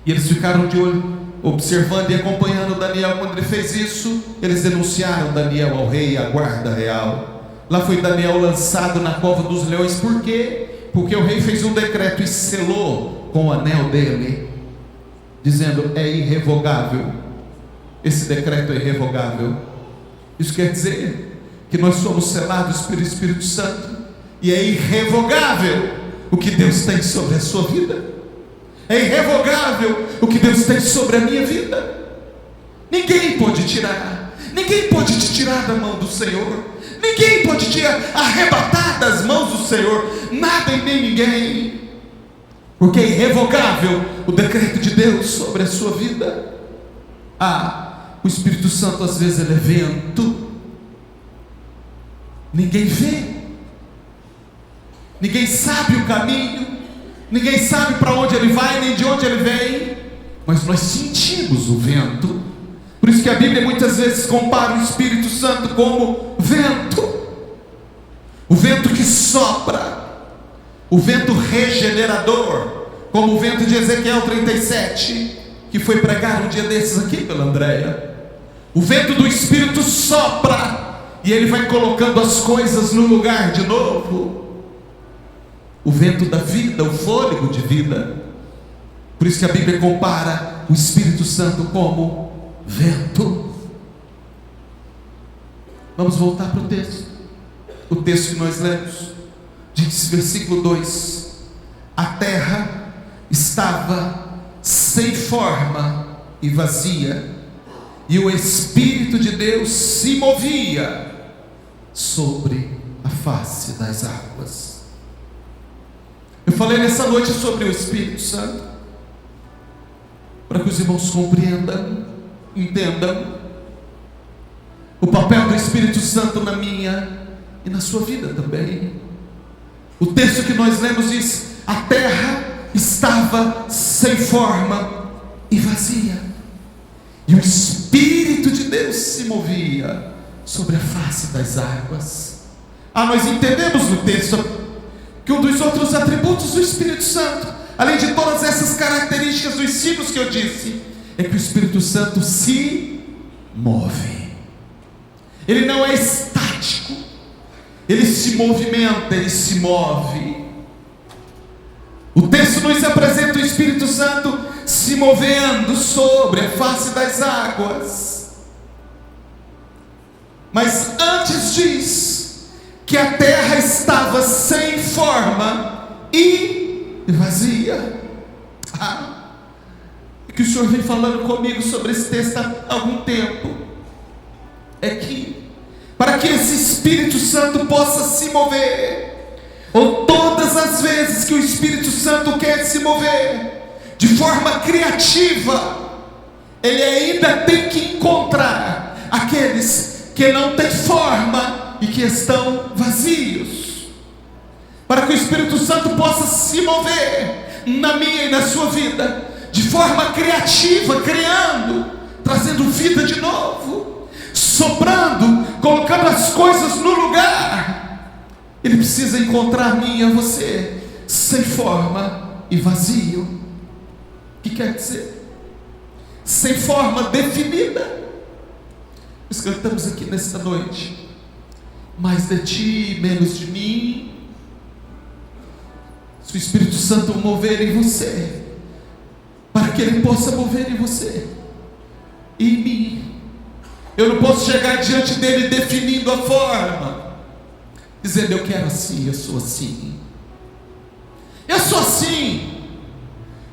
E eles ficaram de olho, observando e acompanhando Daniel. Quando ele fez isso, eles denunciaram Daniel ao rei e à guarda real. Lá foi Daniel lançado na cova dos leões. Por quê? Porque o rei fez um decreto e selou com o anel dele, dizendo: é irrevogável. Esse decreto é irrevogável. Isso quer dizer que nós somos selados pelo Espírito Santo, e é irrevogável o que Deus tem sobre a sua vida. É irrevogável o que Deus tem sobre a minha vida. Ninguém pode tirar, ninguém pode te tirar da mão do Senhor, ninguém pode te arrebatar das mãos do Senhor, nada e nem ninguém, porque é irrevogável o decreto de Deus sobre a sua vida. O Espírito Santo às vezes ele é vento, ninguém vê, ninguém sabe o caminho, ninguém sabe para onde ele vai, nem de onde ele vem, mas nós sentimos o vento. Por isso que a Bíblia muitas vezes compara o Espírito Santo como vento, o vento que sopra, o vento regenerador, como o vento de Ezequiel 37, que foi pregado um dia desses aqui pela Andréia. O vento do Espírito sopra e ele vai colocando as coisas no lugar de novo. O vento da vida, o fôlego de vida. Por isso que a Bíblia compara o Espírito Santo como vento. Vamos voltar para o texto. O texto que nós lemos diz, versículo 2: a terra estava sem forma e vazia, e o Espírito de Deus se movia sobre a face das águas. Eu falei nessa noite sobre o Espírito Santo, para que os irmãos compreendam, entendam. o papel do Espírito Santo na minha e na sua vida também. O texto que nós lemos diz: a terra estava sem forma e vazia, e o Espírito de Deus se movia sobre a face das águas. Nós entendemos no texto que um dos outros atributos do Espírito Santo, além de todas essas características dos signos que eu disse, é que o Espírito Santo se move. Ele não é estático, ele se movimenta, ele se move. O texto nos apresenta o Espírito Santo se movendo sobre a face das águas. Mas antes diz que a terra estava sem forma e vazia. Que o Senhor vem falando comigo sobre esse texto há algum tempo é que, para que esse Espírito Santo possa se mover, ou todas as vezes que o Espírito Santo quer se mover de forma criativa, ele ainda tem que encontrar aqueles que não têm forma e que estão vazios. Para que o Espírito Santo possa se mover na minha e na sua vida de forma criativa, criando, trazendo vida de novo, soprando, colocando as coisas no lugar, ele precisa encontrar a mim e a você sem forma e vazio. O que quer dizer? Sem forma definida. Nós cantamos aqui nesta noite: mais de ti, menos de mim. Se o Espírito Santo mover em você, para que ele possa mover em você e em mim, eu não posso chegar diante dele definindo a forma, dizendo: eu quero assim, eu sou assim, eu sou assim.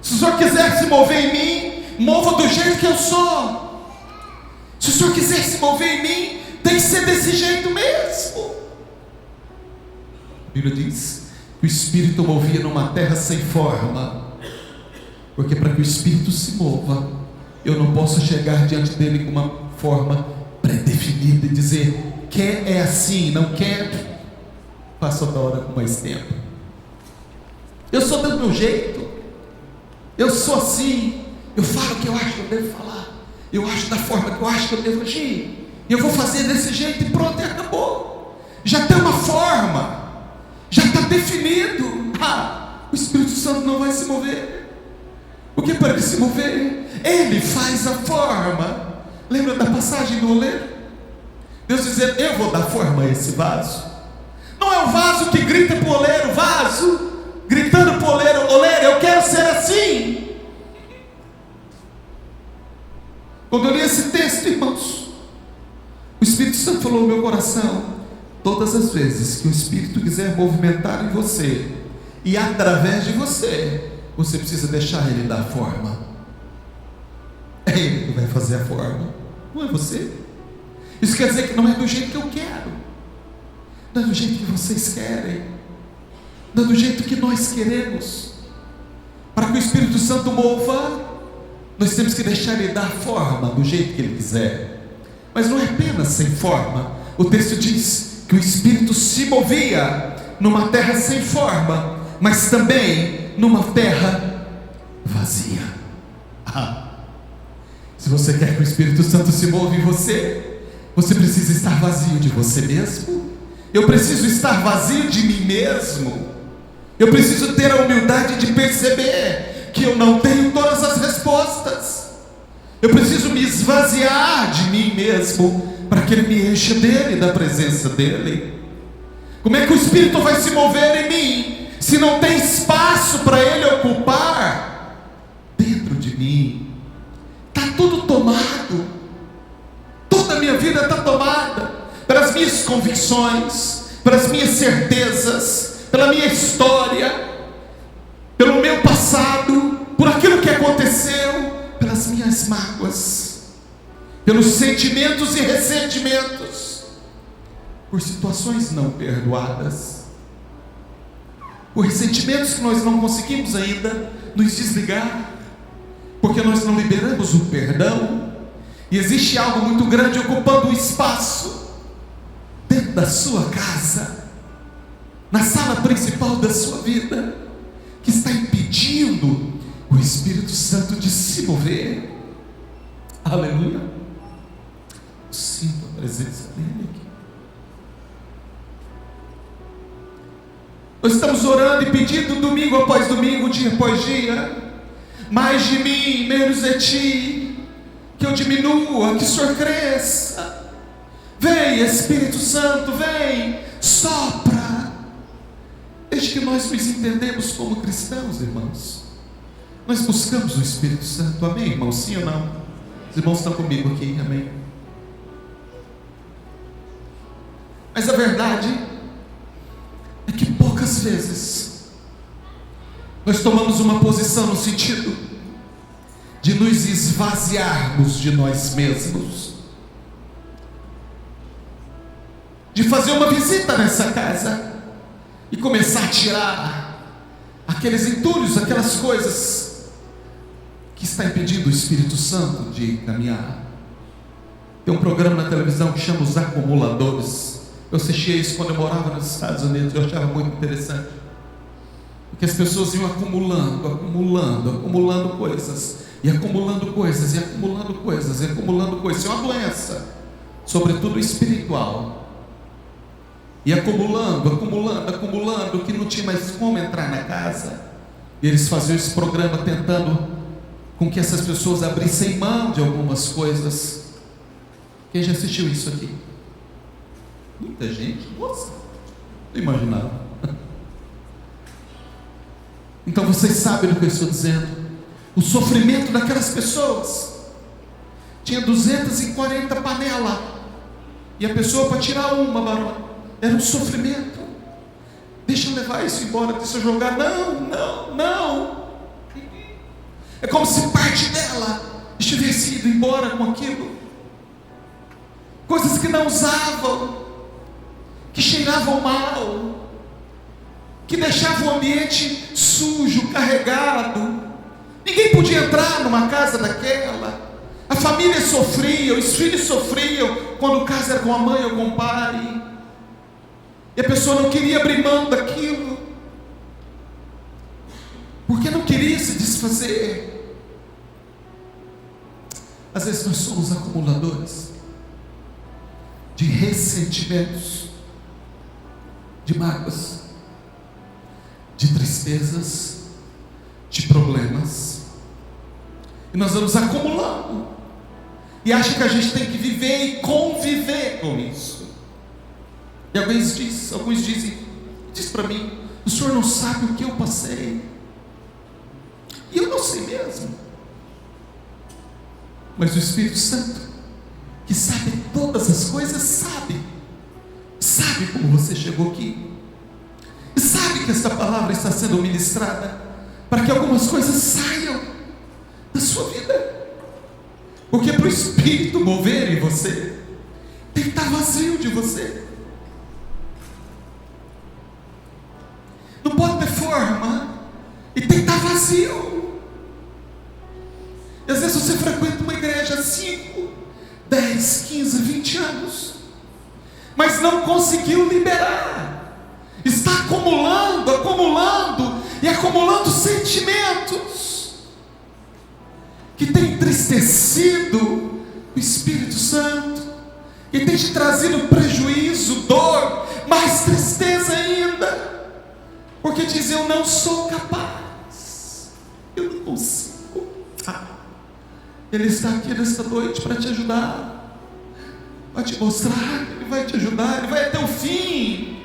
Se o Senhor quiser se mover em mim, mova do jeito que eu sou. Se o Senhor quiser se mover em mim, tem que ser desse jeito mesmo. A Bíblia diz que o Espírito movia numa terra sem forma, porque para que o Espírito se mova, eu não posso chegar diante dele com uma forma pré-definida e dizer: quer é assim, não quer, passa outra hora com mais tempo. Eu sou do meu jeito, eu sou assim, eu falo o que eu acho que eu devo falar, eu acho da forma que eu acho que eu devo agir, eu vou fazer desse jeito e pronto, e acabou. Já tem uma forma, já está definido. O Espírito Santo não vai se mover, porque para ele se mover, ele faz a forma. Lembra da passagem do oleiro? Deus dizendo: eu vou dar forma a esse vaso. Não é o vaso que grita para o oleiro, vaso gritando para o oleiro: oleiro, eu quero ser assim. Quando eu li esse texto, irmãos, o Espírito Santo falou no meu coração: todas as vezes que o Espírito quiser movimentar em você e através de você, você precisa deixar ele dar forma. É ele que vai fazer a forma, não é você. Isso quer dizer que não é do jeito que eu quero, não é do jeito que vocês querem, não é do jeito que nós queremos. Para que o Espírito Santo mova, nós temos que deixar ele dar forma do jeito que ele quiser. Mas não é apenas sem forma. O texto diz que o Espírito se movia numa terra sem forma, mas também numa terra vazia. Se você quer que o Espírito Santo se mova em você, você precisa estar vazio de você mesmo. Eu preciso estar vazio de mim mesmo. Eu preciso ter a humildade de perceber que eu não tenho todas as respostas. Eu preciso me esvaziar de mim mesmo, para que ele me encha dele, da presença dele. Como é que o Espírito vai se mover em mim, se não tem espaço para ele ocupar dentro de mim? Está tudo tomado, toda a minha vida está tomada pelas minhas convicções, pelas minhas certezas, pela minha história, pelo meu passado, por aquilo que aconteceu, pelas minhas mágoas, pelos sentimentos e ressentimentos, por situações não perdoadas, por ressentimentos que nós não conseguimos ainda nos desligar, porque nós não liberamos o perdão. E existe algo muito grande ocupando o espaço dentro da sua casa, na sala principal da sua vida, que está impedindo o Espírito Santo de se mover. Aleluia. Eu sinto a presença dele aqui. Nós estamos orando e pedindo domingo após domingo, dia após dia: mais de mim, menos de ti, que eu diminua, que o Senhor cresça. Vem Espírito Santo, vem, sopra. Desde que nós nos entendemos como cristãos, irmãos, nós buscamos o Espírito Santo. Amém, irmãos? Sim ou não? Os irmãos estão comigo aqui, amém? Mas a verdade é que poucas vezes nós tomamos uma posição no sentido de nos esvaziarmos de nós mesmos, de fazer uma visita nessa casa e começar a tirar aqueles entulhos, aquelas coisas que está impedindo o Espírito Santo de caminhar. Tem um programa na televisão que chama Os Acumuladores. Eu assistia isso quando eu morava nos Estados Unidos. Eu achava muito interessante, porque as pessoas iam acumulando coisas, e acumulando coisas, e acumulando coisas, e acumulando coisas. Isso é uma doença, sobretudo espiritual. E acumulando, que não tinha mais como entrar na casa. E eles faziam esse programa tentando com que essas pessoas abrissem mão de algumas coisas. Quem já assistiu isso aqui? Muita gente. Nossa, não imaginava. Então vocês sabem do que eu estou dizendo. O sofrimento daquelas pessoas. Tinha 240 panelas, e a pessoa para tirar uma, barulho, era um sofrimento. Deixa eu levar isso embora, deixa eu jogar. Não. É como se parte dela estivesse ido embora com aquilo. Coisas que não usavam, que cheiravam mal, que deixavam o ambiente sujo, carregado. Ninguém podia entrar numa casa daquela. A família sofria, os filhos sofriam quando o caso era com a mãe ou com o pai, e a pessoa não queria abrir mão daquilo, porque não queria se desfazer. Às vezes nós somos acumuladores de ressentimentos, de mágoas, de tristezas, de problemas, e nós vamos acumulando, e acha que a gente tem que viver e conviver com isso. E alguns dizem, diz para mim: o senhor não sabe o que eu passei. E eu não sei mesmo. Mas o Espírito Santo, que sabe todas as coisas, sabe como você chegou aqui, e sabe que esta palavra está sendo ministrada para que algumas coisas saiam da sua vida. Porque para o Espírito mover em você, tem que estar vazio de você. Não pode ter forma, e tem que estar vazio. E às vezes você frequenta uma igreja há 5, 10, 15, 20 anos, mas não conseguiu liberar. Está acumulando e acumulando sentimentos que tem entristecido o Espírito Santo, que tem te trazido prejuízo, dor, mais tristeza ainda, porque diz: eu não sou capaz, eu não consigo. Ele está aqui nesta noite para te ajudar, para te mostrar que Ele vai te ajudar. Ele vai até o fim.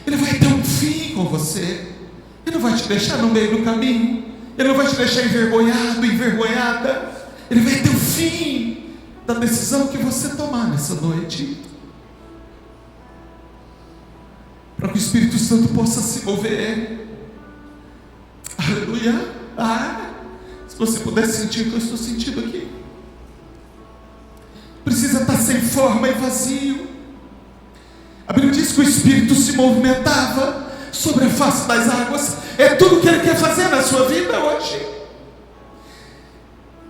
Ele vai ter um fim com você. Ele não vai te deixar no meio do caminho. Ele não vai te deixar envergonhado, envergonhada. Ele vai ter o fim da decisão que você tomar nessa noite, para que o Espírito Santo possa se mover. Aleluia. Se você puder sentir o que eu estou sentindo aqui, precisa estar sem forma e vazio. A Bíblia diz que o Espírito se movimentava sobre a face das águas. É tudo que Ele quer fazer na sua vida hoje.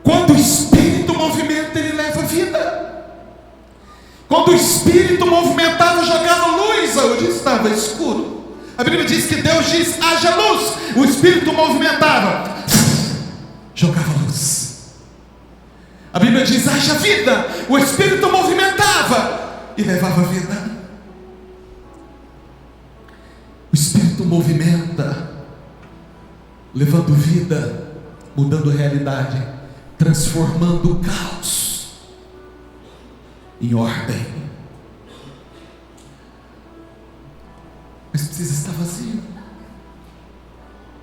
Quando o Espírito movimenta, Ele leva vida. Quando o Espírito movimentava, jogava luz onde estava escuro. A Bíblia diz que Deus diz: haja luz. O Espírito movimentava, jogava luz. A Bíblia diz: haja vida. O Espírito movimentava e levava vida. O Espírito movimenta, levando vida, mudando realidade, transformando o caos em ordem. Mas precisa estar vazio.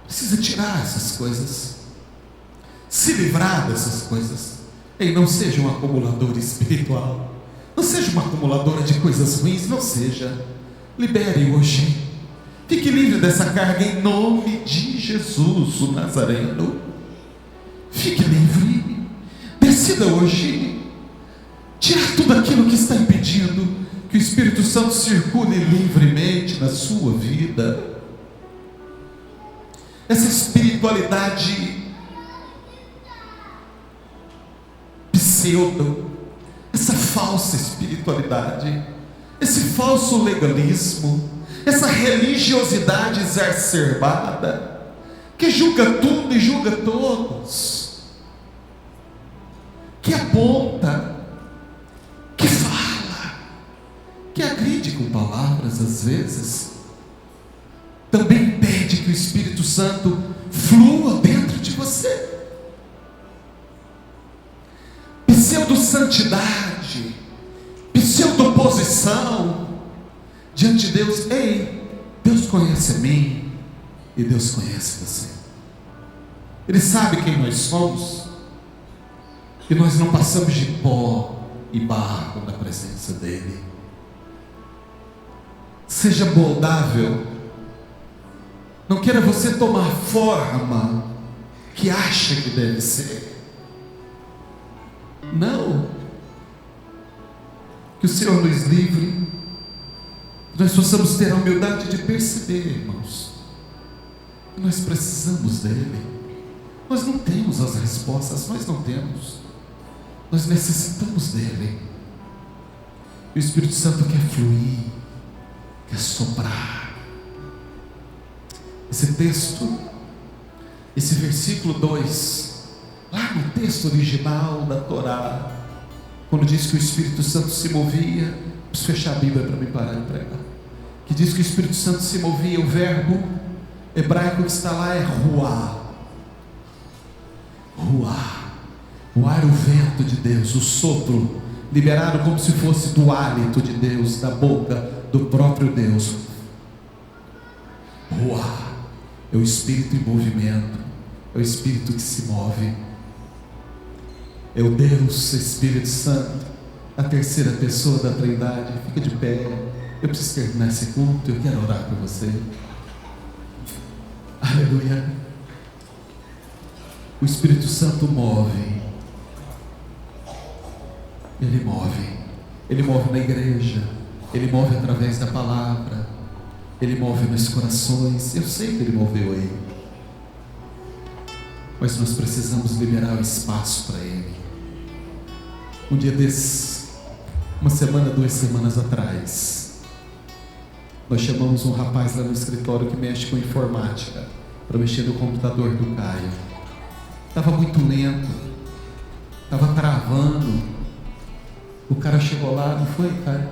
Precisa tirar essas coisas, se livrar dessas coisas. Ei, não seja um acumulador espiritual, não seja uma acumuladora de coisas ruins, não seja. Libere hoje. Fique livre dessa carga em nome de Jesus, o Nazareno. Fique livre. Decida hoje tirar tudo aquilo que está impedindo que o Espírito Santo circule livremente na sua vida. Essa espiritualidade pseudo, essa falsa espiritualidade, esse falso legalismo, essa religiosidade exacerbada, que julga tudo e julga todos, que aponta, que fala, que agride com palavras às vezes, também impede que o Espírito Santo flua dentro de você. Pseudo-santidade, pseudo-oposição diante de Deus. Ei, Deus conhece a mim e Deus conhece você. Ele sabe quem nós somos e nós não passamos de pó e barro na presença dele. Seja moldável. Não queira você tomar forma que acha que deve ser. Não. Que o Senhor nos livre, que nós possamos ter a humildade de perceber, irmãos, que nós precisamos dele. Nós não temos as respostas, nós não temos. Nós necessitamos dele. E o Espírito Santo quer fluir, quer soprar. Esse texto, esse versículo 2, lá no texto original da Torá, quando diz que o Espírito Santo se movia, preciso fechar a Bíblia para me parar de pregar, que diz que o Espírito Santo se movia, o verbo hebraico que está lá é ruá. Ruá. O ar, o vento de Deus, o sopro, liberado como se fosse do hálito de Deus, da boca do próprio Deus. Ruá. É o Espírito em movimento, é o Espírito que se move, é o Deus Espírito Santo, a terceira pessoa da Trindade. Fica de pé, eu preciso terminar esse culto, eu quero orar por você. Aleluia. O Espírito Santo move, Ele move na igreja, Ele move através da palavra, Ele move nos corações. Eu sei que Ele moveu aí, mas nós precisamos liberar o espaço para Ele. Um dia desses, uma semana, 2 semanas atrás, nós chamamos um rapaz lá no escritório que mexe com informática, para mexer no computador do Caio. Estava muito lento, estava travando. O cara chegou lá, não foi, Caio?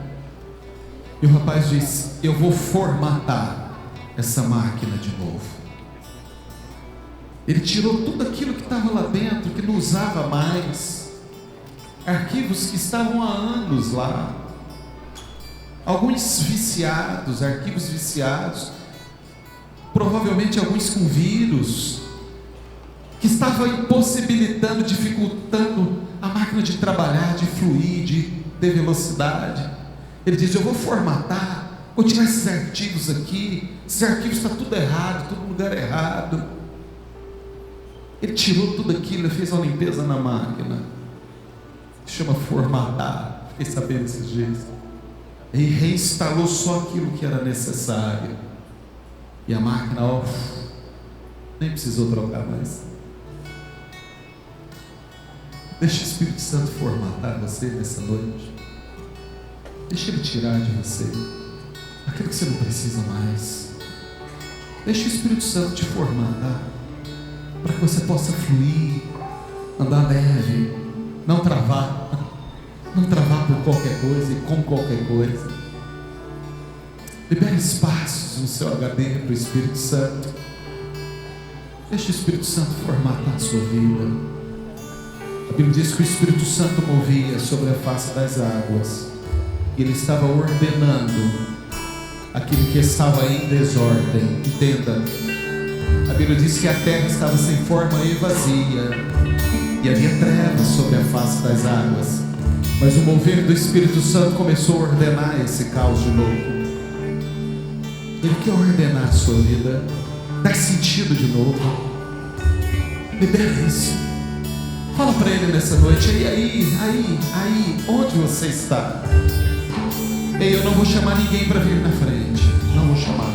E o rapaz disse: eu vou formatar essa máquina de novo. Ele tirou tudo aquilo que estava lá dentro, que não usava mais, arquivos que estavam há anos lá, alguns viciados, arquivos viciados, provavelmente alguns com vírus, que estavam impossibilitando, dificultando a máquina de trabalhar, de fluir, de ter velocidade. Ele diz: eu vou formatar, vou tirar esses arquivos aqui, esses arquivos estão tudo errado, tudo no lugar errado. Ele tirou tudo aquilo e fez uma limpeza na máquina, que chama formatar, fiquei sabendo esses dias, e reinstalou só aquilo que era necessário, e a máquina, ó, nem precisou trocar mais. Deixa o Espírito Santo formatar você nessa noite. Deixa Ele tirar de você aquilo que você não precisa mais. Deixa o Espírito Santo te formatar, para que você possa fluir, andar leve, não travar por qualquer coisa e com qualquer coisa. Libere espaços no seu HD para o Espírito Santo. Deixa o Espírito Santo formatar a sua vida. A Bíblia diz que o Espírito Santo movia sobre a face das águas. Ele estava ordenando aquilo que estava em desordem. Entenda, a Bíblia diz que a terra estava sem forma e vazia, e havia trevas sobre a face das águas, mas o mover do Espírito Santo começou a ordenar esse caos de novo. Ele quer ordenar a sua vida, dar sentido de novo. Libera isso. Fala para Ele nessa noite. Aí, onde você está? Ei, eu não vou chamar ninguém para vir na frente. Não vou chamar.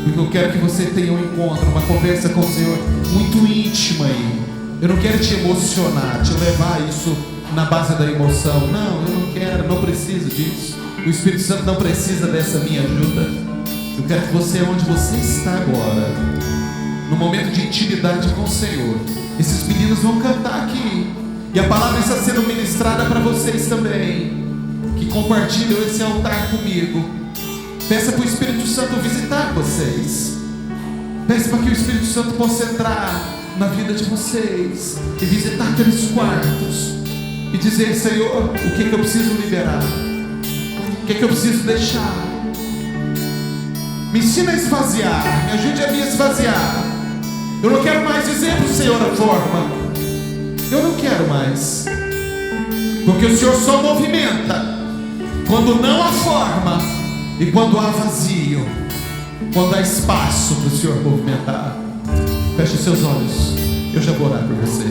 Porque eu quero que você tenha um encontro, uma conversa com o Senhor muito íntima aí. Eu não quero te emocionar, te levar isso na base da emoção. Não, eu não quero, não preciso disso. O Espírito Santo não precisa dessa minha ajuda. Eu quero que você, onde você está agora, no momento de intimidade com o Senhor, esses meninos vão cantar aqui, e a palavra está sendo ministrada para vocês também, que compartilham esse altar comigo. Peça para o Espírito Santo visitar vocês. Peça para que o Espírito Santo possa entrar na vida de vocês e visitar aqueles quartos e dizer: Senhor, o que eu preciso liberar? O que eu preciso deixar? Me ensina a esvaziar, me ajude a me esvaziar. Eu não quero mais dizer para o Senhor a forma. Eu não quero mais, porque o Senhor só movimenta quando não há forma e quando há vazio, quando há espaço para o Senhor movimentar. Feche os seus olhos, eu já vou orar por você.